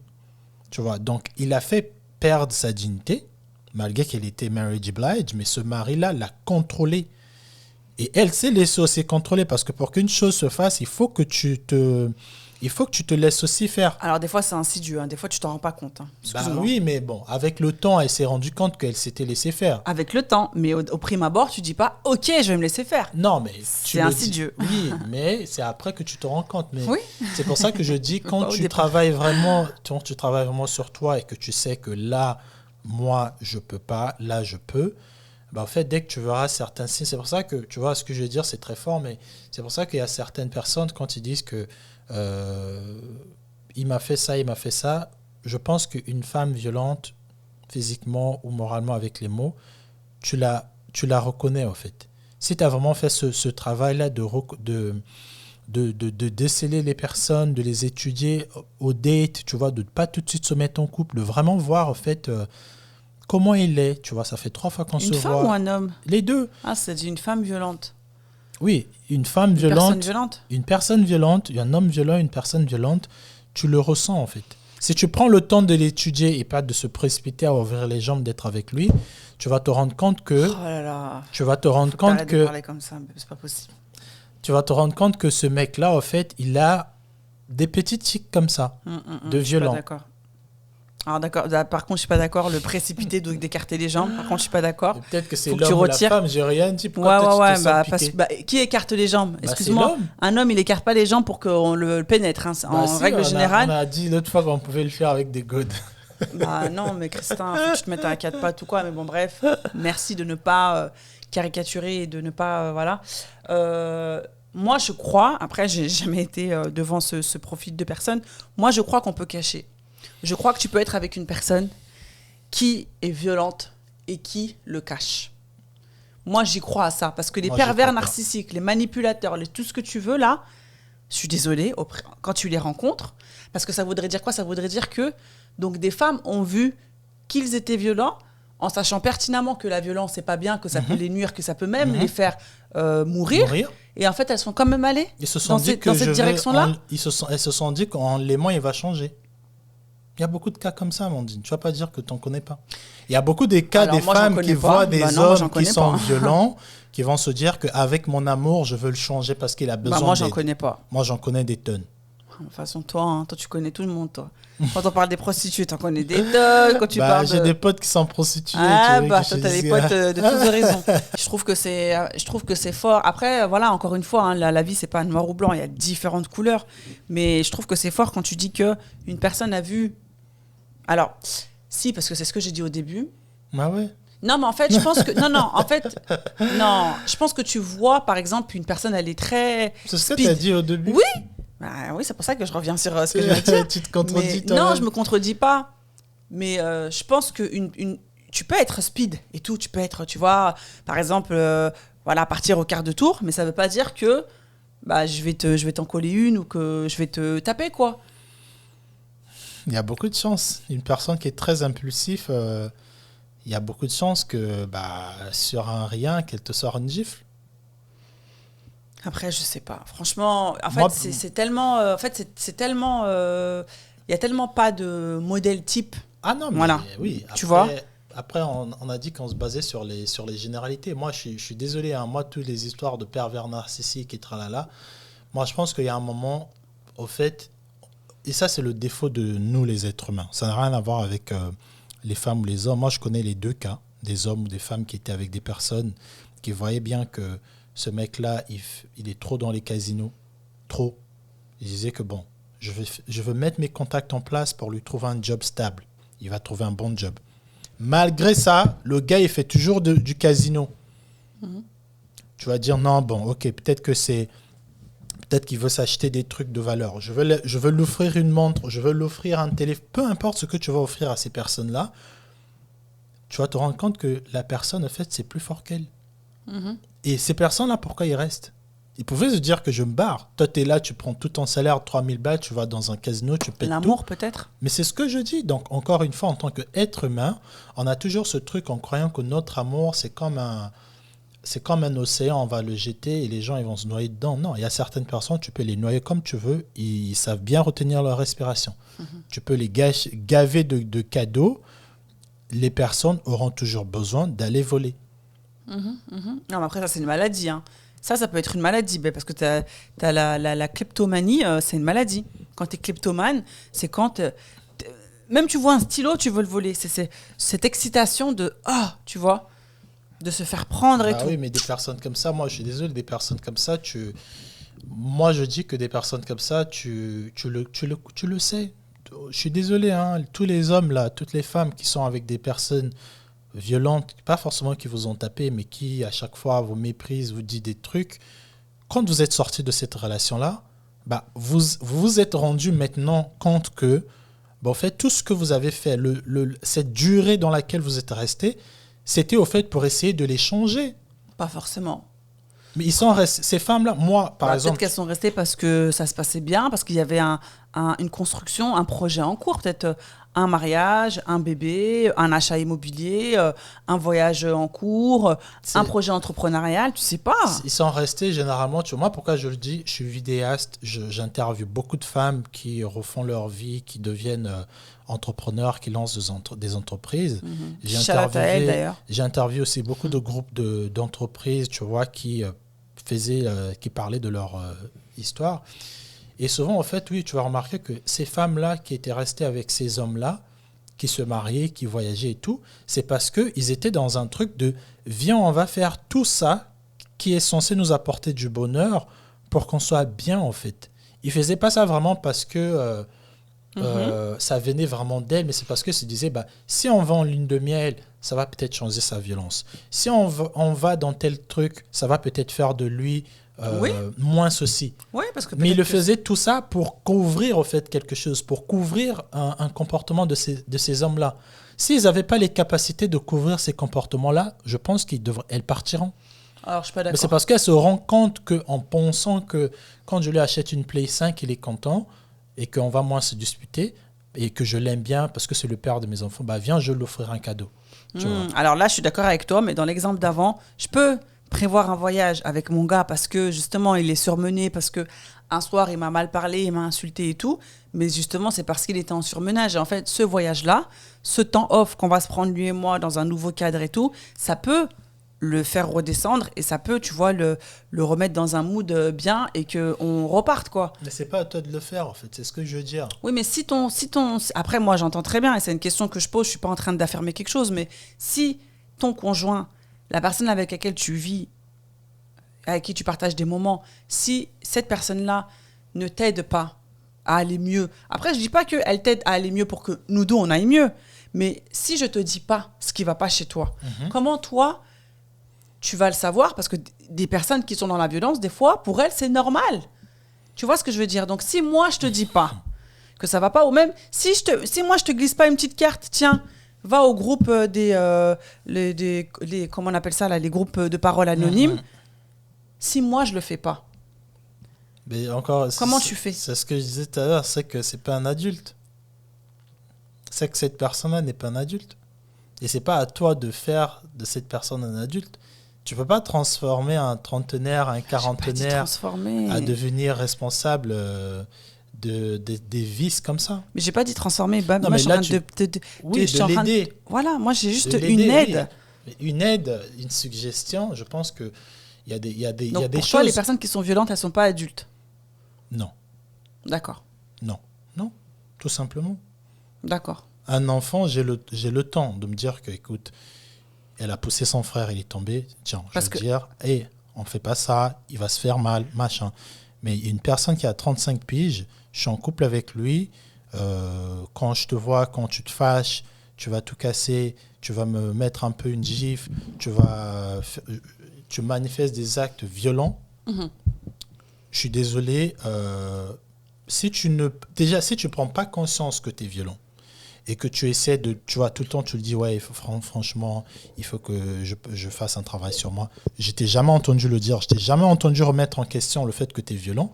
Tu vois, donc il a fait perdre sa dignité, malgré qu'elle était Mary J. Blige, mais ce mari-là l'a contrôlée. Et elle s'est laissée aussi contrôler, parce que pour qu'une chose se fasse, il faut que tu te laisses aussi faire. Alors, des fois, c'est insidieux. Hein. Des fois, tu t'en rends pas compte. Hein. Oui, mais bon, avec le temps, elle s'est rendue compte qu'elle s'était laissée faire. Avec le temps. Mais au prime abord, tu dis pas, OK, je vais me laisser faire. Non, mais c'est insidieux. Oui, mais c'est après que tu te rends compte. Mais oui. C'est pour ça que je dis, quand tu travailles vraiment sur toi et que tu sais que là, moi, je peux pas, là, je peux, en fait, dès que tu verras certains signes, c'est pour ça que, tu vois, ce que je veux dire, c'est très fort, mais c'est pour ça qu'il y a certaines personnes, quand ils disent que il m'a fait ça, je pense qu'une femme violente, physiquement ou moralement avec les mots, tu la reconnais, en fait. Si tu as vraiment fait ce travail-là de déceler les personnes, de les étudier au date, tu vois, de ne pas tout de suite se mettre en couple, de vraiment voir, en fait, comment il est, tu vois, ça fait 3 fois qu'on se voit. Une femme ou un homme? Les deux. Ah, c'est dit une femme violente. Oui, une femme violente. Une personne violente, un homme violent, une personne violente, tu le ressens, en fait. Si tu prends le temps de l'étudier et pas de se précipiter à ouvrir les jambes, d'être avec lui, tu vas te rendre compte que... Oh là là. Tu vas te rendre compte que... de parler comme ça, c'est pas possible. Tu vas te rendre compte que ce mec-là, en fait, il a des petites tics comme ça, de violent. D'accord. Alors d'accord, par contre, je suis pas d'accord. Le précipiter d'écarter les jambes, par contre, je suis pas d'accord. Et peut-être que c'est l'homme ou la femme, j'ai rien dit. Pourquoi tu te sens piqué ? Qui écarte les jambes ? Excuse-moi, un homme, il écarte pas les jambes pour qu'on le pénètre. Hein. Règle générale. On a dit l'autre fois qu'on pouvait le faire avec des godes. Non, mais Christin, faut que tu te mettes à 4 pattes ou quoi. Mais bon, bref, merci de ne pas caricaturer et de ne pas voilà. Moi, je crois. Après, j'ai jamais été devant ce profil de personne. Moi, je crois qu'on peut cacher. Je crois que tu peux être avec une personne qui est violente et qui le cache. Moi, j'y crois à ça. Parce que les pervers narcissiques, les manipulateurs, tout ce que tu veux, là, je suis désolée, quand tu les rencontres, parce que ça voudrait dire quoi ? Ça voudrait dire que donc, des femmes ont vu qu'ils étaient violents, en sachant pertinemment que la violence, c'est pas bien, que ça peut les nuire, que ça peut même les faire mourir. Et en fait, elles sont quand même allées dans cette direction-là. Elles se sont dit qu'en l'aimant, il va changer. Il y a beaucoup de cas comme ça, Amandine. Tu ne vas pas dire que tu n'en connais pas. Il y a beaucoup de cas des femmes qui voient des hommes qui sont violents, qui vont se dire qu'avec mon amour, je veux le changer parce qu'il a besoin moi, j'en connais pas. Moi, j'en connais des tonnes. De toute façon, toi, tu connais tout le monde, toi. Quand on parle des prostituées, tu en connais des tonnes. Quand tu parles j'ai des potes qui sont prostituées. Toi, tu as des potes de toutes horizons. Je trouve que c'est fort. Après, voilà, encore une fois, hein, la vie, c'est pas noir ou blanc. Il y a différentes couleurs. Mais je trouve que c'est fort quand tu dis qu'une personne a vu... Alors, si, parce que c'est ce que j'ai dit au début. Ah ouais. Non, mais en fait, je pense que... Non, je pense que tu vois, par exemple, une personne, elle est très... C'est ce que tu as dit au début. Oui. Oui, c'est pour ça que je reviens sur ce que je viens de dire. Tu te contredis toi-même. Non, je me contredis pas. Mais je pense que tu peux être speed et tout. Tu peux être, tu vois, par exemple, partir au quart de tour, mais ça veut pas dire que je vais t'en coller une ou que je vais te taper, quoi. Il y a beaucoup de chance. Une personne qui est très impulsive, il y a beaucoup de chances que sur un rien, qu'elle te sort une gifle. Après, je sais pas. Franchement, en fait, c'est tellement... c'est tellement... Il y a tellement pas de modèle type. Ah non, mais voilà. Oui. Après, tu vois. Après, on a dit qu'on se basait sur les généralités. Moi, je suis désolé. Hein, moi, toutes les histoires de pervers narcissiques et tralala, moi, je pense qu'il y a un moment, au fait... Et ça, c'est le défaut de nous, les êtres humains. Ça n'a rien à voir avec les femmes ou les hommes. Moi, je connais les deux cas, des hommes ou des femmes qui étaient avec des personnes qui voyaient bien que ce mec-là, il est trop dans les casinos. Trop. Il disait que bon, je veux mettre mes contacts en place pour lui trouver un job stable. Il va trouver un bon job. Malgré ça, le gars, il fait toujours du casino. Mm-hmm. Tu vas dire, non, bon, ok, peut-être qu'il veut s'acheter des trucs de valeur. Je veux l'offrir une montre, je veux l'offrir un téléphone. Peu importe ce que tu vas offrir à ces personnes-là, tu vas te rendre compte que la personne, en fait, c'est plus fort qu'elle. Mm-hmm. Et ces personnes-là, pourquoi ils restent ? Il pouvait se dire que je me barre. Toi, tu es là, tu prends tout ton salaire, 3000 balles, tu vas dans un casino, tu pètes tout. L'amour, peut-être. Mais c'est ce que je dis. Donc, encore une fois, en tant qu'être humain, on a toujours ce truc en croyant que notre amour, c'est comme un océan, on va le jeter et les gens ils vont se noyer dedans. Non, il y a certaines personnes, tu peux les noyer comme tu veux, ils savent bien retenir leur respiration. Tu peux les gaver de cadeaux, les personnes auront toujours besoin d'aller voler. Non, mais après, ça, c'est une maladie. Hein. Ça peut être une maladie, parce que tu as la kleptomanie, c'est une maladie. Quand tu es kleptomane, c'est quand... même tu vois un stylo, tu veux le voler. C'est cette excitation de... tu vois, de se faire prendre et tout. Oui, mais des personnes comme ça, moi, je suis désolé, des personnes comme ça, moi, je dis que des personnes comme ça, tu le sais. Je suis désolé, hein, tous les hommes, là, toutes les femmes qui sont avec des personnes violentes, pas forcément qui vous ont tapé, mais qui, à chaque fois, vous méprisent, vous disent des trucs. Quand vous êtes sorti de cette relation-là, vous vous êtes rendu maintenant compte que, en fait, tout ce que vous avez fait, cette durée dans laquelle vous êtes resté, c'était au fait pour essayer de les changer. Pas forcément. Mais ils sont restés, ces femmes-là, moi, par exemple... Peut-être qu'elles sont restées parce que ça se passait bien, parce qu'il y avait une construction, un projet en cours, peut-être un mariage, un bébé, un achat immobilier, un voyage en cours, un projet entrepreneurial, tu sais pas. Ils sont restés généralement, tu vois, moi pourquoi je le dis, je suis vidéaste, j'interviewe beaucoup de femmes qui refont leur vie, qui deviennent entrepreneurs, qui lancent des entreprises. J'ai interviewé aussi beaucoup de groupes d'entreprises, tu vois, qui parlaient de leur histoire. Et souvent, en fait, oui, tu vas remarquer que ces femmes-là qui étaient restées avec ces hommes-là, qui se mariaient, qui voyageaient et tout, c'est parce qu'ils étaient dans un truc de « viens, on va faire tout ça qui est censé nous apporter du bonheur pour qu'on soit bien, en fait. » Ils ne faisaient pas ça vraiment parce que ça venait vraiment d'elle, mais c'est parce qu'ils se disaient si on va en lune de miel, ça va peut-être changer sa violence. Si on va dans tel truc, ça va peut-être faire de lui... moins ceci. Oui, parce que mais il le faisait tout ça pour couvrir au fait quelque chose, pour couvrir un comportement de ces hommes-là. S'ils n'avaient pas les capacités de couvrir ces comportements-là, je pense qu'elles partiront. Alors, je suis pas d'accord. Mais c'est parce qu'elles se rendent compte qu'en pensant que quand je lui achète une Play 5, il est content et qu'on va moins se disputer et que je l'aime bien parce que c'est le père de mes enfants, viens, je lui offrirai un cadeau. Alors là, je suis d'accord avec toi, mais dans l'exemple d'avant, je peux prévoir un voyage avec mon gars parce que justement il est surmené, parce que un soir il m'a mal parlé, il m'a insulté et tout, mais justement c'est parce qu'il était en surmenage. Et en fait ce voyage-là, ce temps off qu'on va se prendre lui et moi dans un nouveau cadre et tout, ça peut le faire redescendre et ça peut, tu vois, le remettre dans un mood bien et qu'on reparte, quoi. Mais c'est pas à toi de le faire, en fait, c'est ce que je veux dire. Oui, mais si ton... Après, moi, j'entends très bien et c'est une question que je pose, je suis pas en train d'affirmer quelque chose, mais si ton conjoint, la personne avec laquelle tu vis, avec qui tu partages des moments, si cette personne-là ne t'aide pas à aller mieux, après, je dis pas qu'elle t'aide à aller mieux pour que nous deux, on aille mieux, mais si je te dis pas ce qui va pas chez toi, comment toi, tu vas le savoir? Parce que des personnes qui sont dans la violence, des fois, pour elles, c'est normal. Tu vois ce que je veux dire? Donc, si moi, je te dis pas que ça va pas, ou même si moi, je te glisse pas une petite carte, tiens, va au groupe comment on appelle ça là, les groupes de parole anonymes. Si moi je le fais pas, mais encore, comment tu fais? C'est ce que je disais tout à l'heure, c'est que c'est pas un adulte. C'est que cette personne-là n'est pas un adulte. Et c'est pas à toi de faire de cette personne un adulte. Tu peux pas transformer un trentenaire, un quarantenaire à devenir responsable des vices comme ça. Mais j'ai pas dit transformer. Non, moi, mais là, de l'aider. Voilà, moi j'ai juste une aide. Oui. Une aide, une suggestion, je pense que il y a des Donc, pour choses... toi, les personnes qui sont violentes, elles sont pas adultes? Non. D'accord. Non, tout simplement. D'accord. Un enfant, j'ai le temps de me dire que, écoute, elle a poussé son frère, il est tombé, tiens, je vais dire, on ne fait pas ça, il va se faire mal, machin. Mais une personne qui a 35 piges, je suis en couple avec lui, quand je te vois, quand tu te fâches, tu vas tout casser, tu vas me mettre un peu une gifle, tu manifestes des actes violents. Je suis désolé, si tu ne prends pas conscience que tu es violent et que tu essaies de, tu vois, tout le temps, tu le dis, ouais, franchement, il faut que je fasse un travail sur moi. Je t'ai jamais entendu le dire, je t'ai jamais entendu remettre en question le fait que tu es violent.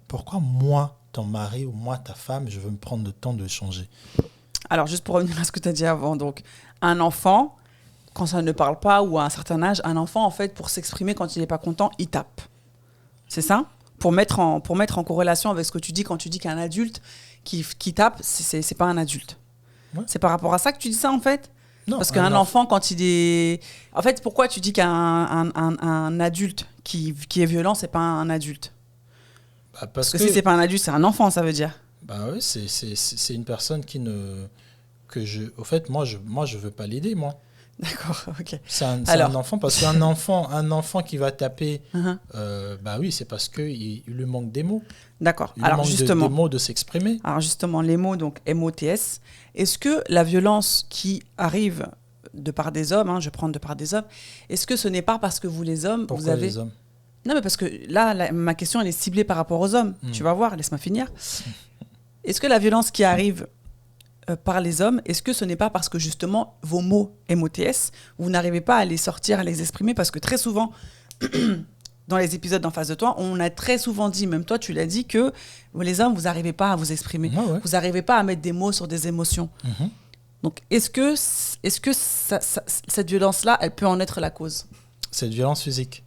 Pourquoi moi, ton mari ou moi, ta femme, je veux me prendre le temps de changer? Alors, juste pour revenir à ce que tu as dit avant, donc, un enfant, quand ça ne parle pas ou à un certain âge, un enfant, en fait, pour s'exprimer quand il n'est pas content, il tape. C'est ça? Pour mettre en corrélation avec ce que tu dis quand tu dis qu'un adulte qui tape, c'est pas un adulte. Ouais. C'est par rapport à ça que tu dis ça, en fait? Non. Parce qu'un enfant, quand il est... En fait, pourquoi tu dis qu'un adulte qui est violent, c'est pas un adulte? Parce que si c'est pas un adulte, c'est un enfant, ça veut dire. Bah oui, c'est une personne qui ne... Au fait, moi, je veux pas l'aider, moi. D'accord, ok. C'est un enfant, parce qu'un enfant qui va taper, bah oui, c'est parce qu'il lui manque des mots. D'accord. Il alors, manque justement, des mots de s'exprimer. Alors justement, les mots, donc MOTS, est-ce que la violence qui arrive de part des hommes, je vais prendre de part des hommes, est-ce que ce n'est pas parce que vous, les hommes, pourquoi vous avez... les hommes? Non, mais parce que là, ma question, elle est ciblée par rapport aux hommes. Tu vas voir, laisse-moi finir. Est-ce que la violence qui arrive par les hommes, est-ce que ce n'est pas parce que justement vos mots MOTS, vous n'arrivez pas à les sortir, à les exprimer? Parce que très souvent, dans les épisodes d'en face de toi, on a très souvent dit, même toi tu l'as dit, que les hommes, vous n'arrivez pas à vous exprimer. Ah ouais. Vous n'arrivez pas à mettre des mots sur des émotions. Donc est-ce que cette violence-là, elle peut en être la cause? Cette violence physique?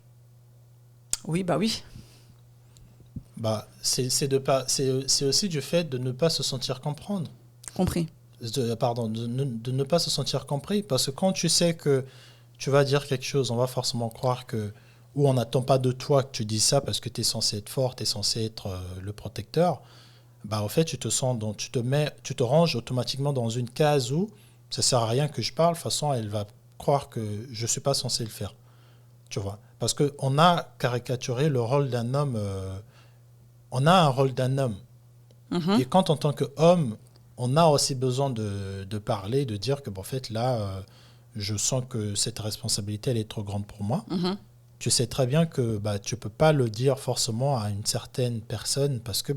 Oui, bah oui. Bah, c'est aussi du fait de ne pas se sentir comprendre. Compris. De ne pas se sentir compris. Parce que quand tu sais que tu vas dire quelque chose, on va forcément croire que, ou on n'attend pas de toi que tu dis ça parce que tu es censé être fort, tu es censé être le protecteur. Bah, en fait, tu te ranges automatiquement dans une case où ça ne sert à rien que je parle. De toute façon, elle va croire que je ne suis pas censé le faire. Tu vois. Parce qu'on a caricaturé le rôle d'un homme. On a un rôle d'un homme. Et quand, en tant qu'homme, on a aussi besoin de parler, de dire que, bon, en fait, là, je sens que cette responsabilité, elle est trop grande pour moi. Tu sais très bien que tu ne peux pas le dire forcément à une certaine personne parce que,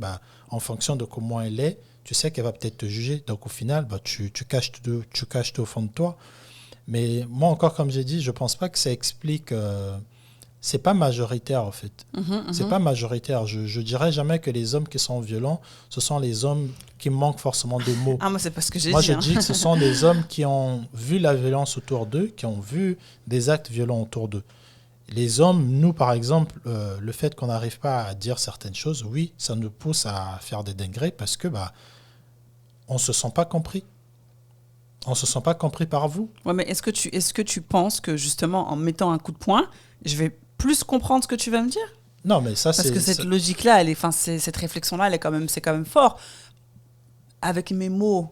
en fonction de comment elle est, tu sais qu'elle va peut-être te juger. Donc, au final, tu caches tout au fond de toi. Mais moi, encore, comme j'ai dit, je ne pense pas que ça explique... c'est pas majoritaire, en fait. C'est pas majoritaire. Je dirais jamais que les hommes qui sont violents, ce sont les hommes qui manquent forcément de mots. Ah, moi, c'est pas ce que j'ai dit. Moi, je dis que ce sont des hommes qui ont vu la violence autour d'eux, qui ont vu des actes violents autour d'eux. Les hommes, nous, par exemple, le fait qu'on n'arrive pas à dire certaines choses, oui, ça nous pousse à faire des dingueries parce que on se sent pas compris. On se sent pas compris par vous. Ouais, mais est-ce que tu penses que, justement, en mettant un coup de poing, je vais plus comprendre ce que tu vas me dire? Non, mais ça, parce que cette logique-là, cette réflexion-là, c'est quand même fort. Avec mes mots,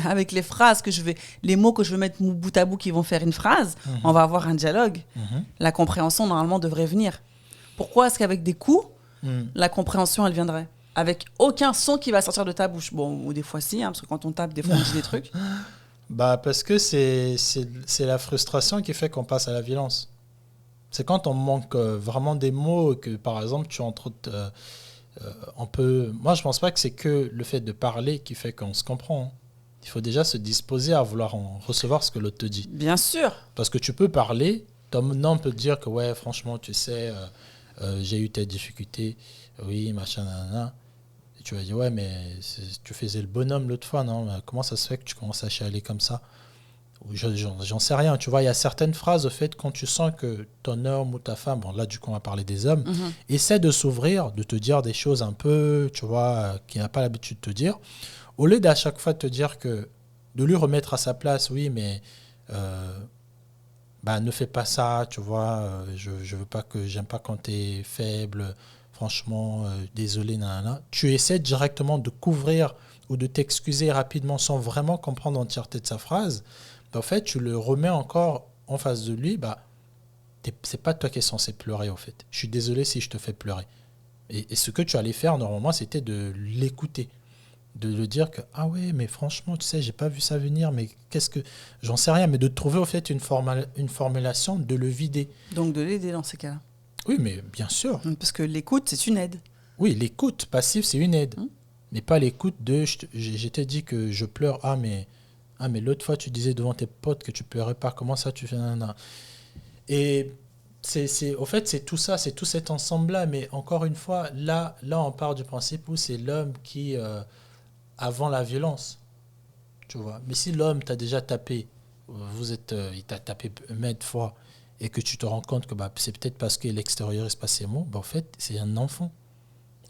avec les phrases les mots que je vais mettre bout à bout qui vont faire une phrase, on va avoir un dialogue. La compréhension, normalement, devrait venir. Pourquoi est-ce qu'avec des coups, la compréhension, elle viendrait? Avec aucun son qui va sortir de ta bouche. Bon, ou des fois si, parce que quand on tape, des fois on dit des trucs. Parce que c'est la frustration qui fait qu'on passe à la violence. C'est quand on manque vraiment des mots que, par exemple, moi, je pense pas que c'est que le fait de parler qui fait qu'on se comprend. Il faut déjà se disposer à vouloir en recevoir ce que l'autre te dit. Bien sûr. Parce que tu peux parler, ton nom peut te dire que, ouais, franchement, tu sais, j'ai eu telle difficulté, oui, machin, nanana. Et tu vas dire, ouais, mais tu faisais le bonhomme l'autre fois, non? Comment ça se fait que tu commences à chialer comme ça? J'en sais rien, tu vois, il y a certaines phrases, au fait, quand tu sens que ton homme ou ta femme, bon là du coup on va parler des hommes, essaie de s'ouvrir, de te dire des choses un peu, tu vois, qu'il n'a pas l'habitude de te dire, au lieu d'à chaque fois de te dire que, de lui remettre à sa place, oui, mais ne fais pas ça, tu vois, j'aime pas quand t'es faible, franchement, désolé, nanana. Tu essaies directement de couvrir ou de t'excuser rapidement sans vraiment comprendre l'entièreté de sa phrase. En fait, tu le remets encore en face de lui, c'est pas toi qui es censé pleurer, en fait. Je suis désolé si je te fais pleurer. Et ce que tu allais faire, normalement, c'était de l'écouter. De lui dire que, ah ouais, mais franchement, tu sais, j'ai pas vu ça venir, mais qu'est-ce que... J'en sais rien, mais de trouver, au fait, une formulation, de le vider. Donc de l'aider dans ces cas-là. Oui, mais bien sûr. Parce que l'écoute, c'est une aide. Oui, l'écoute passive, c'est une aide. n'est pas à l'écoute de je t'ai dit que je pleure. Ah, mais l'autre fois, tu disais devant tes potes que tu pleurais pas. Comment ça, tu fais nanana. Et au fait, c'est tout ça, c'est tout cet ensemble-là. Mais encore une fois, là, on part du principe où c'est l'homme qui, avant la violence, tu vois. Mais si l'homme t'a déjà tapé, il t'a tapé maintes fois, et que tu te rends compte que c'est peut-être parce que l'extérieur se passe mots, en fait, c'est un enfant.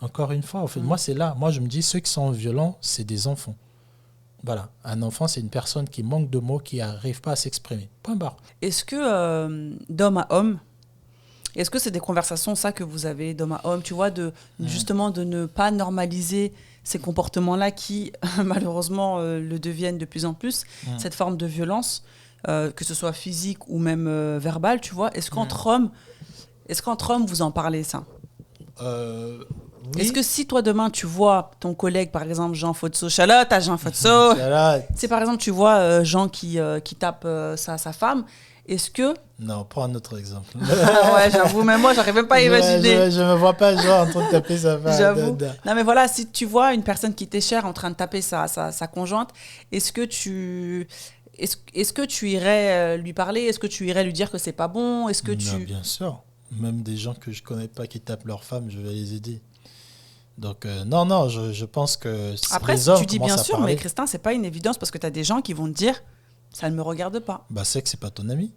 Encore une fois, en fait, moi, c'est là. Moi, je me dis, ceux qui sont violents, c'est des enfants. Voilà. Un enfant, c'est une personne qui manque de mots, qui n'arrive pas à s'exprimer. Point barre. Est-ce que, d'homme à homme, est-ce que c'est des conversations, ça, que vous avez d'homme à homme, tu vois, justement, de ne pas normaliser ces comportements-là qui, malheureusement, le deviennent de plus en plus, cette forme de violence, que ce soit physique ou même verbale, tu vois. Est-ce qu'entre hommes, vous en parlez, ça? Oui. Est-ce que si toi demain tu vois ton collègue, par exemple Jean Fotso, Charlotte à Jean Fotso, c'est par exemple tu vois Jean qui tape sa femme, est-ce que... Non, prends un autre exemple. Ouais, j'avoue, mais moi j'arrive même pas à imaginer. Je me vois pas Jean en train de taper sa femme. J'avoue. Non mais voilà, si tu vois une personne qui t'est chère en train de taper sa conjointe, est-ce que tu irais lui parler? Est-ce que tu irais lui dire que c'est pas bon? Est-ce que non, bien sûr. Même des gens que je connais pas qui tapent leur femme, je vais les aider. Donc, non, je pense que... Après, si tu dis bien sûr, mais Christin, c'est pas une évidence parce que tu as des gens qui vont te dire ça ne me regarde pas. C'est que c'est pas ton ami.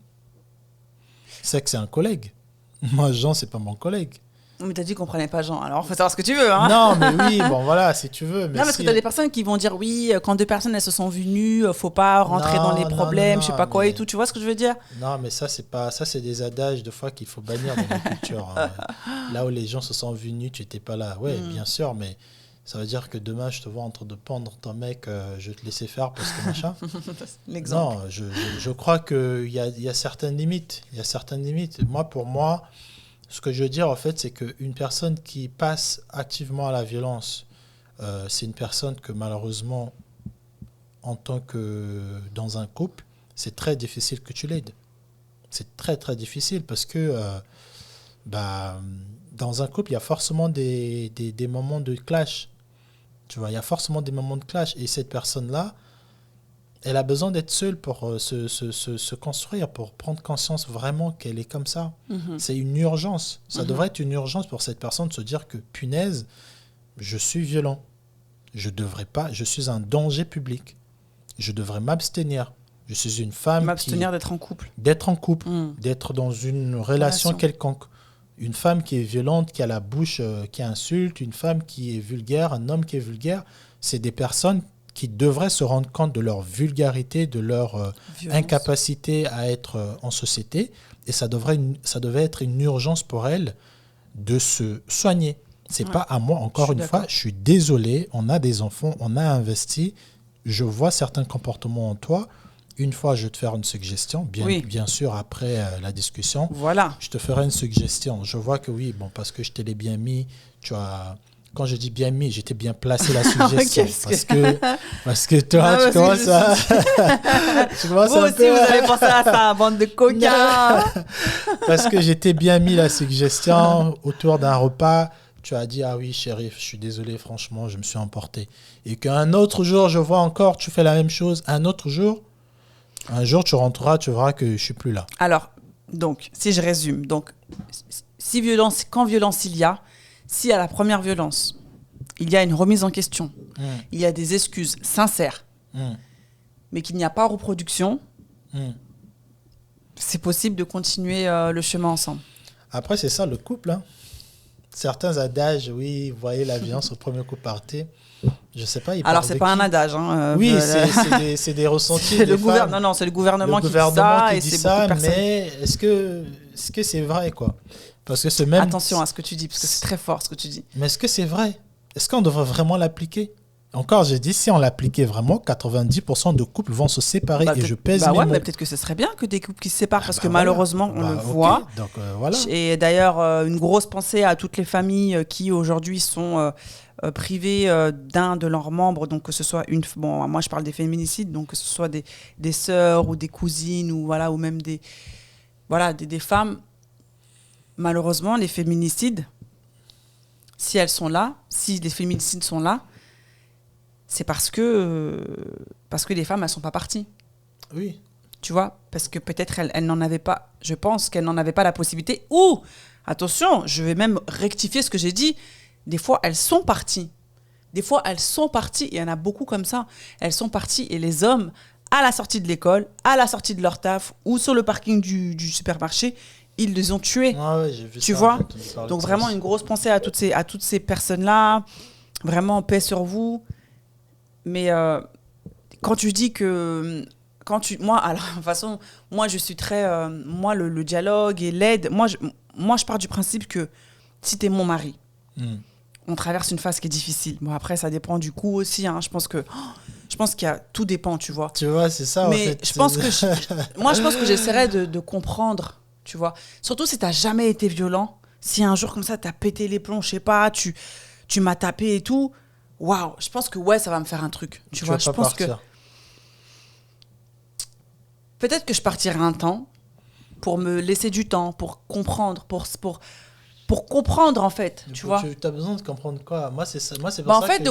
C'est que c'est un collègue. Moi, Jean, c'est pas mon collègue. Mais t'as dit qu'on prenait pas Jean, alors faut savoir ce que tu veux. Hein. Non, mais oui, bon voilà, si tu veux. Mais non, parce que t'as des personnes qui vont dire oui, quand deux personnes elles se sont vues nues, faut pas rentrer dans les problèmes, je sais pas quoi et tout. Tu vois ce que je veux dire? Non, mais ça c'est des adages de fois qu'il faut bannir dans la culture. Hein. Là où les gens se sont vus nus, tu étais pas là. Ouais, bien sûr, mais ça veut dire que demain je te vois en train de pendre ton mec, je vais te laisser faire parce que machin. L'exemple. Non, je crois qu'il y a certaines limites. Il y a certaines limites. Pour moi. Ce que je veux dire, en fait, c'est qu'une personne qui passe activement à la violence, c'est une personne que, malheureusement, en tant que dans un couple, c'est très difficile que tu l'aides. C'est très, très difficile parce que dans un couple, il y a forcément des moments de clash. Tu vois, il y a forcément des moments de clash. Et cette personne-là, elle a besoin d'être seule pour se construire, pour prendre conscience vraiment qu'elle est comme ça. C'est une urgence. Ça devrait être une urgence pour cette personne de se dire que, punaise, je suis violent. Je suis un danger public. Je devrais m'abstenir. Je suis une femme m'abstenir d'être en couple. D'être en couple, d'être dans une relation quelconque. Une femme qui est violente, qui a la bouche qui insulte, une femme qui est vulgaire, un homme qui est vulgaire, c'est des personnes qui devraient se rendre compte de leur vulgarité, de leur incapacité à être en société. Et ça devait être une urgence pour elles de se soigner. C'est pas à moi, encore une fois, je suis désolé, on a des enfants, on a investi, je vois certains comportements en toi. Une fois, je vais te faire une suggestion, bien sûr, après la discussion. Voilà. Je te ferai une suggestion. Je vois que oui, parce que je te l'ai bien mis, quand je dis bien mis, j'étais bien placé la suggestion. Parce que toi, tu commences à... Vous aussi, vous avez pensé à ça, bande de coquins. Parce que j'étais bien mis la suggestion autour d'un repas. Tu as dit, ah oui, chérie, je suis désolé, franchement, je me suis emporté. Et qu'un autre jour, je vois encore, tu fais la même chose. Un jour, tu rentreras, tu verras que je ne suis plus là. Alors, donc, si je résume, quand violence il y a, si à la première violence, il y a une remise en question, il y a des excuses sincères, mais qu'il n'y a pas reproduction, c'est possible de continuer le chemin ensemble. Après, c'est ça le couple. Hein. Certains adages, oui, vous voyez la violence au premier coup partir. Je sais pas. Alors, c'est pas un adage. Hein, oui, c'est des ressentis. C'est le gouvernement. Non, c'est le gouvernement qui dit ça. Et c'est beaucoup de personnes. Mais est-ce que c'est vrai, quoi? Parce que même... Attention à ce que tu dis, parce que c'est très fort ce que tu dis. Mais est-ce que c'est vrai? Est-ce qu'on devrait vraiment l'appliquer? Encore, j'ai dit, si on l'appliquait vraiment, 90% de couples vont se séparer et je pèse mes mots. Mais peut-être que ce serait bien que des couples qui se séparent, parce que malheureusement, on le voit. Donc, voilà. Et d'ailleurs, une grosse pensée à toutes les familles qui aujourd'hui sont privées d'un de leurs membres, donc que ce soit moi je parle des féminicides, donc que ce soit des sœurs ou des cousines ou même des femmes. Malheureusement, les féminicides, si les féminicides sont là, c'est parce que les femmes, elles sont pas parties. Oui. Tu vois, parce que peut-être elles n'en avaient pas, je pense qu'elles n'en avaient pas la possibilité. Ou, attention, je vais même rectifier ce que j'ai dit, des fois, elles sont parties. Des fois, elles sont parties, il y en a beaucoup comme ça. Elles sont parties et les hommes, à la sortie de l'école, à la sortie de leur taf ou sur le parking du supermarché, ils les ont tués. Ah ouais, j'ai vu tu ça, vois. Donc vraiment une grosse pensée à toutes ces personnes-là. Vraiment paix sur vous. Mais quand tu dis que moi, alors, de toute façon, moi je suis très moi le dialogue et l'aide, moi je pars du principe que si t'es mon mari, on traverse une phase qui est difficile. Bon, après ça dépend du coup aussi, hein. Je pense qu'il y a tout dépend, tu vois. Tu vois, c'est ça. Mais en fait, je pense que j'essaierais de comprendre, tu vois. Surtout si t'as jamais été violent, si un jour comme ça t'as pété les plombs, je sais pas, tu m'as tapé et tout. Waouh, je pense que ouais, ça va me faire un truc, tu vois. Je pense que peut-être que je partirai un temps pour me laisser du temps, pour comprendre, pour comprendre en fait, tu vois. Tu as besoin de comprendre quoi? Moi c'est ça. Moi c'est pour ça que de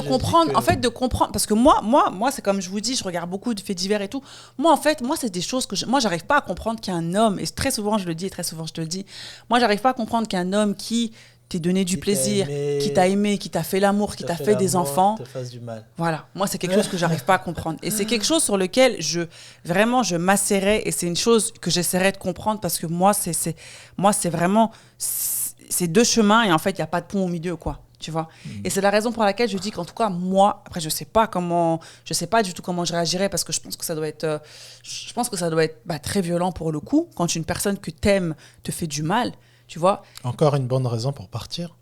comprendre parce que moi c'est comme je vous dis, je regarde beaucoup de faits divers et tout. Moi en fait, c'est des choses que moi j'arrive pas à comprendre qu'un homme, et très souvent je le dis et très souvent je te le dis, moi j'arrive pas à comprendre qu'un homme qui t'ait donné du plaisir, qui t'a aimé, qui t'a fait l'amour, qui t'a fait des enfants, te fasse du mal. Voilà, moi c'est quelque chose que j'arrive pas à comprendre. Et c'est quelque chose sur lequel je m'asserrais, et c'est une chose que j'essaierais de comprendre parce que moi c'est vraiment c'est deux chemins et en fait il y a pas de pont au milieu, quoi. Tu vois. Et c'est la raison pour laquelle je dis qu'en tout cas moi, après je sais pas du tout comment je réagirais parce que je pense que ça doit être très violent pour le coup quand une personne que t'aimes te fait du mal. Tu vois. Encore une bonne raison pour partir.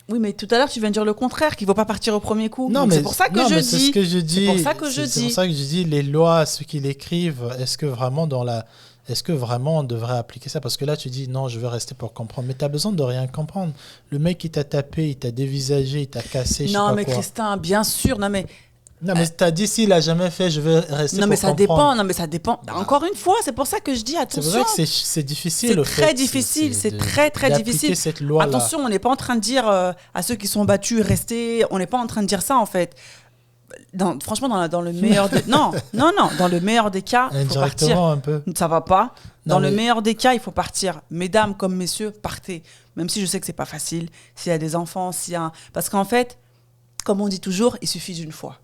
Oui, mais tout à l'heure, tu viens de dire le contraire, qu'il ne faut pas partir au premier coup. Non, donc mais c'est pour ça que je dis. C'est ce que je dis. C'est pour ça que je dis. C'est pour ça que je dis, les lois, ceux qui l'écrivent, est-ce que vraiment on devrait appliquer ça? Parce que là, tu dis, non, je veux rester pour comprendre. Mais tu as besoin de rien comprendre. Le mec, il t'a tapé, il t'a dévisagé, il t'a cassé, je sais pas quoi. Non, mais Christin, bien sûr, non, mais t'as dit s'il a jamais fait, je vais rester pour comprendre. Non, mais ça dépend. Encore une fois, c'est pour ça que je dis attention. C'est vrai que c'est difficile. C'est très difficile. C'est très difficile. Cette loi-là. Attention, on n'est pas en train de dire à ceux qui sont battus, restez. On n'est pas en train de dire ça en fait. Franchement, dans le meilleur non, dans le meilleur des cas, il faut partir. Un peu. Ça va pas. Dans le meilleur des cas, il faut partir. Mesdames comme messieurs, partez. Même si je sais que c'est pas facile. S'il y a des enfants, parce qu'en fait, comme on dit toujours, il suffit d'une fois.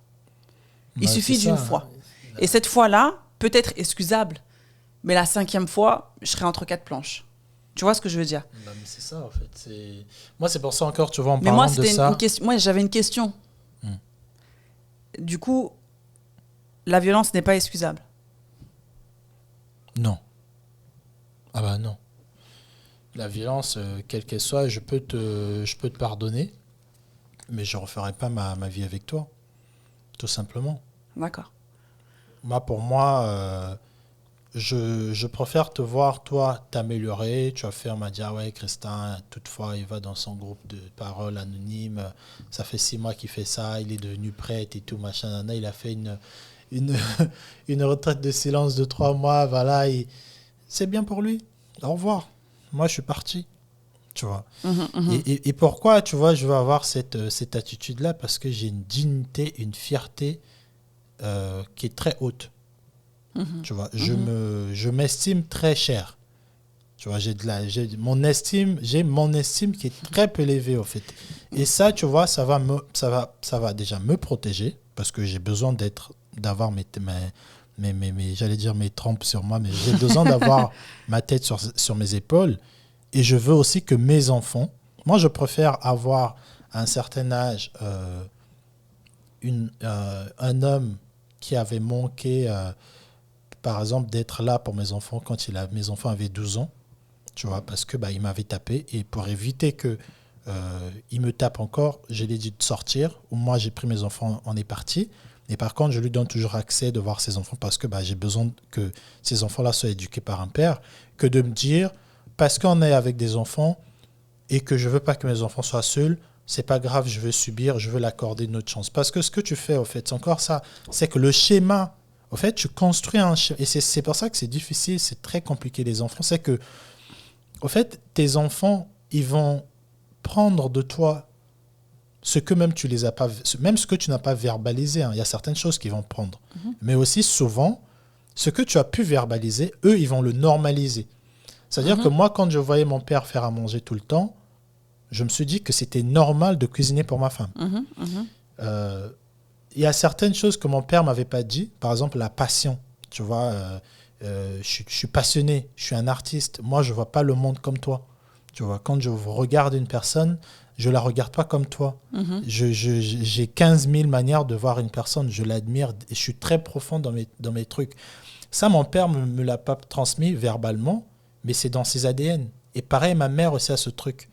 Il suffit d'une fois. Et cette fois-là, peut-être excusable, mais la 5e fois, je serai entre 4 planches. Tu vois ce que je veux dire? Mais c'est ça, en fait. Moi, c'est pour ça encore, tu vois, en parlant de ça... Moi, j'avais une question. Du coup, la violence n'est pas excusable? Non. Ah bah non. La violence, quelle qu'elle soit, je peux te pardonner, mais je ne referai pas ma vie avec toi. Tout simplement. D'accord. Pour moi, je préfère te voir, toi, t'améliorer. Tu vas faire, m'a dit, ah ouais, Christin, toutefois, il va dans son groupe de paroles anonymes. Ça fait 6 mois qu'il fait ça. Il est devenu prêtre et tout, machin. Il a fait une retraite de silence de 3 mois. Voilà, c'est bien pour lui. Au revoir. Moi, je suis parti. Tu vois. Et pourquoi, tu vois, je veux avoir cette attitude-là? Parce que j'ai une dignité, une fierté qui est très haute. Tu vois, je m'estime très cher. Tu vois, j'ai mon estime qui est très peu élevée, en fait. Et ça, tu vois, ça va déjà me protéger parce que j'ai besoin d'avoir j'allais dire mes trompes sur moi, mais j'ai besoin d'avoir ma tête sur mes épaules. Et je veux aussi que mes enfants... Moi, je préfère avoir, à un certain âge, un homme qui avait manqué, par exemple, d'être là pour mes enfants quand mes enfants avaient 12 ans, tu vois, parce que il m'avait tapé. Et pour éviter qu'il me tape encore, je lui ai dit de sortir. Ou moi, j'ai pris mes enfants, on est parti. Et par contre, je lui donne toujours accès de voir ses enfants parce que j'ai besoin que ces enfants-là soient éduqués par un père, que de me dire... Parce qu'on est avec des enfants et que je veux pas que mes enfants soient seuls, c'est pas grave, je veux subir, je veux l'accorder une autre chance. Parce que ce que tu fais, au fait, c'est encore ça, c'est que le schéma, au fait, tu construis un schéma. Et c'est pour ça que c'est difficile, c'est très compliqué, les enfants. C'est que, au fait, tes enfants, ils vont prendre de toi ce que même tu les as pas, même ce que tu n'as pas verbalisé, hein, il y a certaines choses qui vont prendre. Mais aussi souvent, ce que tu as pu verbaliser, eux, ils vont le normaliser. C'est-à-dire que moi, quand je voyais mon père faire à manger tout le temps, je me suis dit que c'était normal de cuisiner pour ma femme. Il y a certaines choses que mon père m'avait pas dit, par exemple la passion. Tu vois, je suis passionné, je suis un artiste. Moi, je vois pas le monde comme toi. Tu vois, quand je regarde une personne, je la regarde pas comme toi. J'ai 15 000 manières de voir une personne. Je l'admire et je suis très profond dans mes trucs. Ça, mon père me l'a pas transmis verbalement, mais c'est dans ses ADN. Et pareil, ma mère aussi a ce truc.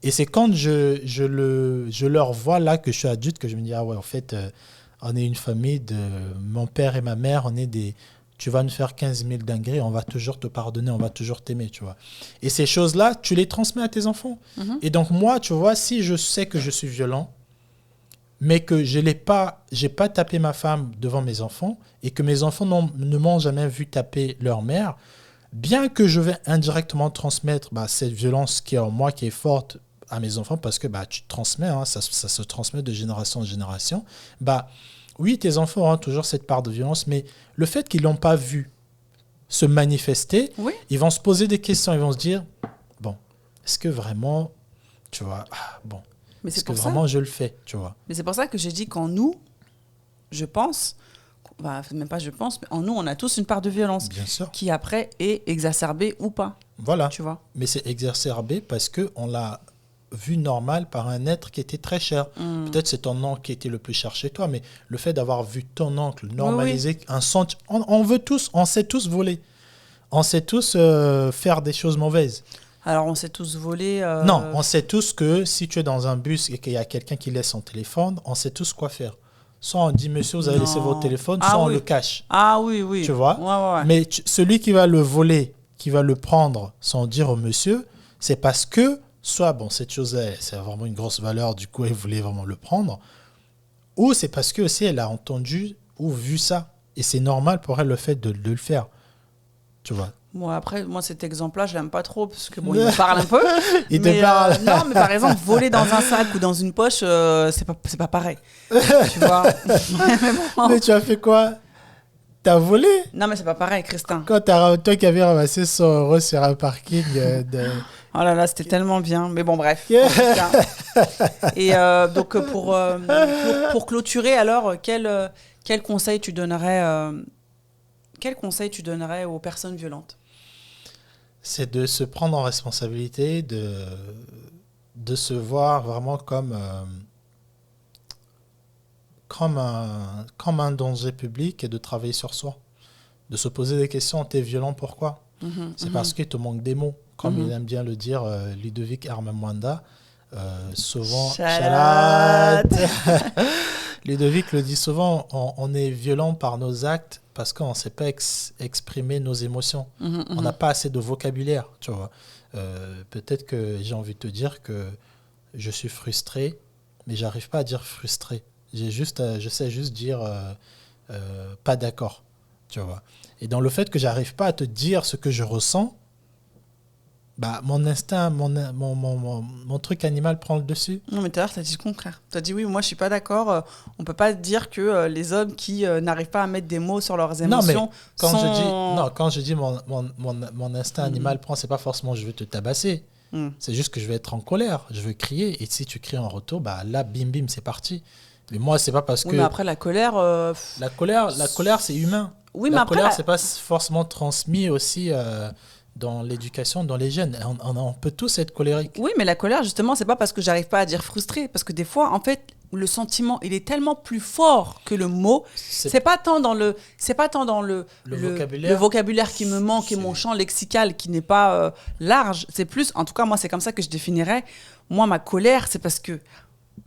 Et c'est quand je leur vois là que je suis adulte que je me dis, ah ouais, en fait, on est une famille de mon père et ma mère, on est des... Tu vas nous faire 15 000 dingueries, on va toujours te pardonner, on va toujours t'aimer, tu vois. Et ces choses-là, tu les transmets à tes enfants. Et donc moi, tu vois, si je sais que je suis violent, mais que j'ai pas tapé ma femme devant mes enfants, et que mes enfants ne m'ont jamais vu taper leur mère, bien que je vais indirectement transmettre cette violence qui est en moi, qui est forte, à mes enfants, parce que tu transmets, hein, ça se transmet de génération en génération, oui, tes enfants auront toujours cette part de violence, mais le fait qu'ils ne l'ont pas vu se manifester, ils vont se poser des questions, ils vont se dire, bon, est-ce que vraiment, tu vois, est-ce que vraiment je le fais, tu vois. Mais c'est pour ça que j'ai dit qu'en nous, je pense, même pas je pense, mais en nous, on a tous une part de violence. Bien sûr. Qui après est exacerbée ou pas. Voilà. Tu vois. Mais c'est exacerbé parce qu'on l'a vu normal par un être qui était très cher. Peut-être c'est ton oncle qui était le plus cher chez toi, mais le fait d'avoir vu ton oncle normaliser un sentiment... On sait tous voler. On sait tous faire des choses mauvaises. Alors, on sait tous voler... Non, on sait tous que si tu es dans un bus et qu'il y a quelqu'un qui laisse son téléphone, on sait tous quoi faire. Soit on dit, monsieur, vous avez laissé votre téléphone, soit on le cache. Ah oui, oui. Tu vois. Ouais. Mais celui qui va le voler, qui va le prendre sans dire au monsieur, c'est parce que, soit, cette chose, c'est vraiment une grosse valeur, du coup, elle voulait vraiment le prendre, ou c'est parce que aussi elle a entendu ou vu ça. Et c'est normal pour elle le fait de le faire. Tu vois. Bon, après, moi, cet exemple-là, je l'aime pas trop, parce que il me parle un peu. Il te parle. Non, mais par exemple, voler dans un sac ou dans une poche, c'est pas pareil. Tu vois. Mais tu as fait quoi? T'as volé? Non, mais c'est pas pareil, Christin. Quand toi qui avais ramassé 100 € sur un parking Oh là là, c'était tellement bien. Mais bon, bref. Et donc, pour clôturer, alors, quel conseil tu donnerais aux personnes violentes? C'est de se prendre en responsabilité, de se voir vraiment comme un danger public et de travailler sur soi. De se poser des questions, t'es violent, pourquoi? C'est parce qu'il te manque des mots. Comme il aime bien le dire, Ludovic Armamwanda, souvent... Chalat. Ludovic le dit souvent, on est violent par nos actes parce qu'on ne sait pas exprimer nos émotions. On n'a pas assez de vocabulaire, tu vois. Peut-être que j'ai envie de te dire que je suis frustré, mais j'arrive pas à dire frustré. Je sais juste dire pas d'accord, tu vois. Et dans le fait que j'arrive pas à te dire ce que je ressens, mon instinct, mon truc animal prend le dessus. Non, mais tout à l'heure, tu as dit le contraire. Tu as dit oui, moi je suis pas d'accord. On peut pas dire que les hommes qui n'arrivent pas à mettre des mots sur leurs émotions. Non, mais quand je dis mon instinct animal prend, c'est pas forcément je veux te tabasser. C'est juste que je vais être en colère, je veux crier. Et si tu cries en retour, là, bim, bim, c'est parti. Mais moi, c'est pas parce que. Mais après, la colère. La colère, c'est humain. Oui, la mais après. colère, c'est pas forcément transmis aussi. Dans l'éducation, dans les jeunes, on peut tous être colériques. Oui, mais la colère, justement, c'est pas parce que j'arrive pas à dire frustré, parce que des fois, en fait, le sentiment, il est tellement plus fort que le mot. C'est pas tant dans le vocabulaire qui me manque et mon champ lexical qui n'est pas large. C'est plus, en tout cas, moi, c'est comme ça que je définirais. Moi, ma colère, c'est parce que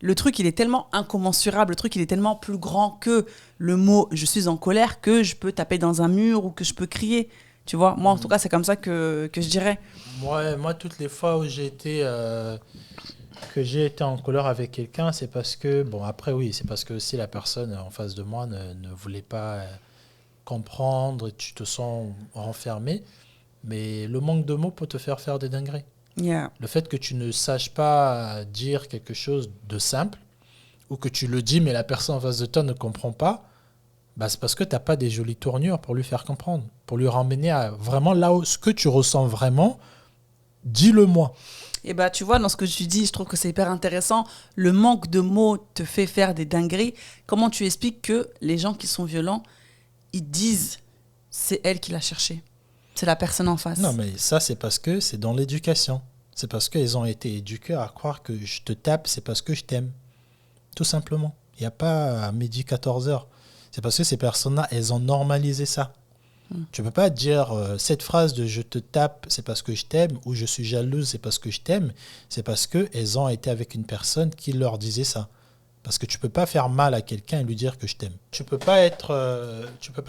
le truc, il est tellement incommensurable, le truc, il est tellement plus grand que le mot « je suis en colère » que je peux taper dans un mur ou que je peux crier. Tu vois, moi, en tout cas, c'est comme ça que je dirais. Moi, toutes les fois où j'ai été en colère avec quelqu'un, c'est parce que, après, oui, c'est parce que si la personne en face de moi ne voulait pas comprendre, tu te sens renfermé. Mais le manque de mots peut te faire des dingueries. Yeah. Le fait que tu ne saches pas dire quelque chose de simple, ou que tu le dis, mais la personne en face de toi ne comprend pas, bah, c'est parce que tu n'as pas des jolies tournures pour lui faire comprendre, pour lui ramener à vraiment là où ce que tu ressens vraiment, dis-le-moi. Et bah, tu vois, dans ce que tu dis, je trouve que c'est hyper intéressant. Le manque de mots te fait faire des dingueries. Comment tu expliques que les gens qui sont violents, ils disent c'est elle qui l'a cherché, c'est la personne en face. Non, mais ça, c'est parce que c'est dans l'éducation. C'est parce qu'ils ont été éduqués à croire que je te tape, c'est parce que je t'aime. Tout simplement. Il n'y a pas à midi 14h. C'est parce que ces personnes-là, elles ont normalisé ça. Tu ne peux pas dire cette phrase de « je te tape, c'est parce que je t'aime » ou « je suis jalouse, c'est parce que je t'aime ». C'est parce qu'elles ont été avec une personne qui leur disait ça. Parce que tu ne peux pas faire mal à quelqu'un et lui dire que je t'aime. Tu ne peux pas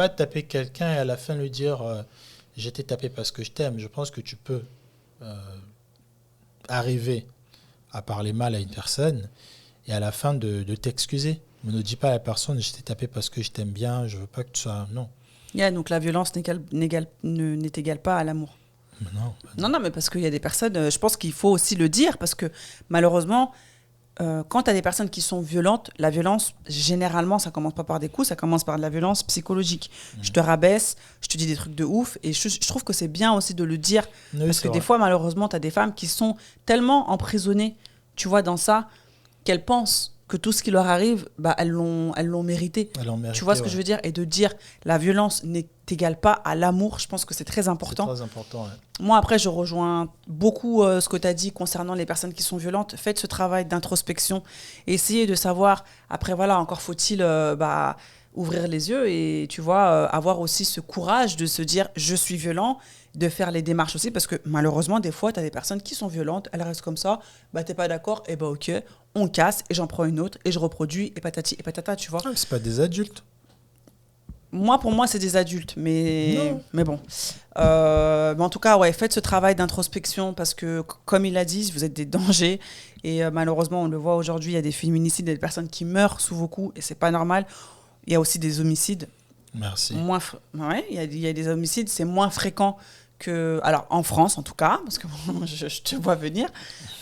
taper quelqu'un et à la fin lui dire « je t'ai tapé parce que je t'aime ». Je pense que tu peux arriver à parler mal à une personne et à la fin de t'excuser. Mais ne dis pas à la personne « je t'ai tapé parce que je t'aime bien, je ne veux pas que tu sois... » Non. Donc la violence n'est égale pas à l'amour. Non, mais parce qu'il y a des personnes, je pense qu'il faut aussi le dire, parce que malheureusement, quand tu as des personnes qui sont violentes, la violence, généralement, ça commence pas par des coups, ça commence par de la violence psychologique. Je te rabaisse, je te dis des trucs de ouf, et je trouve que c'est bien aussi de le dire, parce que des fois, malheureusement, tu as des femmes qui sont tellement emprisonnées, tu vois, dans ça, qu'elles pensent que tout ce qui leur arrive, bah, elles l'ont mérité. Tu vois ce que je veux dire ? Et de dire la violence n'est égale pas à l'amour, je pense que c'est très important. C'est très important, ouais. Moi, après, je rejoins beaucoup ce que tu as dit concernant les personnes qui sont violentes. Faites ce travail d'introspection. Essayez de savoir, après, voilà, encore faut-il ouvrir les yeux et, tu vois, avoir aussi ce courage de se dire « je suis violent », de faire les démarches aussi, parce que malheureusement, des fois, tu as des personnes qui sont violentes, elles restent comme ça, bah, t'es pas d'accord, et bah ok, on casse, et j'en prends une autre, et je reproduis, et patati, et patata, tu vois. Ah, c'est pas des adultes. Pour moi, c'est des adultes, mais bon. Mais en tout cas, ouais, faites ce travail d'introspection, parce que, comme il l'a dit, vous êtes des dangers, et malheureusement, on le voit aujourd'hui, il y a des féminicides, des personnes qui meurent sous vos coups, et c'est pas normal. Il y a aussi des homicides. Merci. Il y a des homicides, c'est moins fréquent que... Alors, en France, en tout cas, parce que bon, je te vois venir.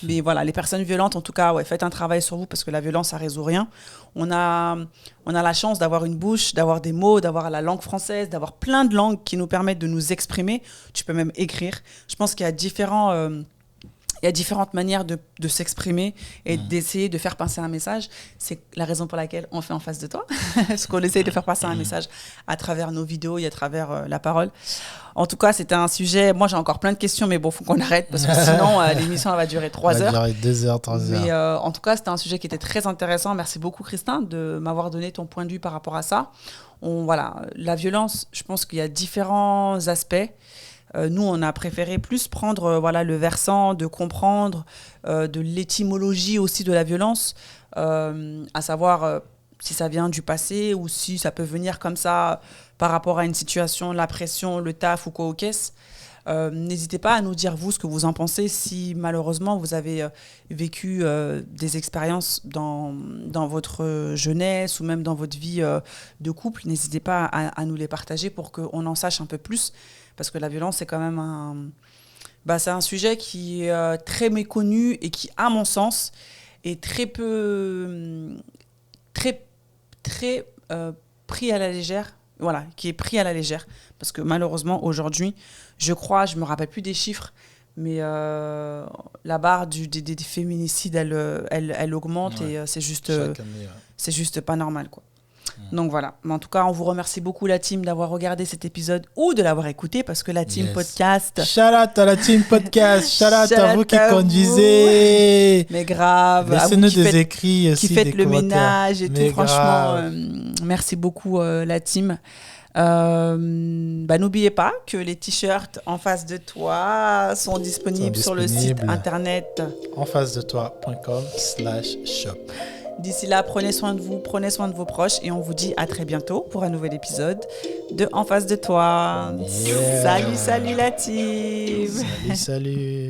Mais voilà, les personnes violentes, en tout cas, ouais, faites un travail sur vous, parce que la violence, ça ne résout rien. On a la chance d'avoir une bouche, d'avoir des mots, d'avoir la langue française, d'avoir plein de langues qui nous permettent de nous exprimer. Tu peux même écrire. Je pense qu'il y a différentes manières de s'exprimer et d'essayer de faire passer un message. C'est la raison pour laquelle on fait En Face de Toi, parce qu'on essaye de faire passer un message à travers nos vidéos et à travers la parole. En tout cas, c'était un sujet... Moi, j'ai encore plein de questions, mais bon, il faut qu'on arrête, parce que sinon, l'émission elle va durer 3 heures. Elle va durer 2 heures, 3 heures. Mais en tout cas, c'était un sujet qui était très intéressant. Merci beaucoup, Christin, de m'avoir donné ton point de vue par rapport à ça. La violence, je pense qu'il y a différents aspects. Nous, on a préféré plus prendre le versant de comprendre de l'étymologie aussi de la violence, à savoir si ça vient du passé ou si ça peut venir comme ça par rapport à une situation, la pression, le taf ou quoi aux caisses. N'hésitez pas à nous dire, vous, ce que vous en pensez, si malheureusement vous avez vécu des expériences dans votre jeunesse ou même dans votre vie de couple. N'hésitez pas à nous les partager pour qu'on en sache un peu plus. Parce que la violence, c'est quand même c'est un sujet qui est très méconnu et qui, à mon sens, est très pris à la légère. Voilà, qui est pris à la légère. Parce que malheureusement, aujourd'hui, je me rappelle plus des chiffres, mais la barre des féminicides, elle augmente, ouais. Et c'est juste pas normal, quoi. Donc voilà, mais en tout cas on vous remercie beaucoup la team d'avoir regardé cet épisode ou de l'avoir écouté, parce que la team podcast, shout out à la team podcast, shout out à vous qui conduisez, mais grave, laissez-nous des écrits aussi, qui faites des le ménage et mais tout, franchement merci beaucoup la team. N'oubliez pas que les t-shirts En Face de Toi sont disponibles sur le site internet enface-de-toi.com/shop. D'ici là, prenez soin de vous, prenez soin de vos proches, et on vous dit à très bientôt pour un nouvel épisode de En Face de Toi. Yeah. Salut la team. Salut.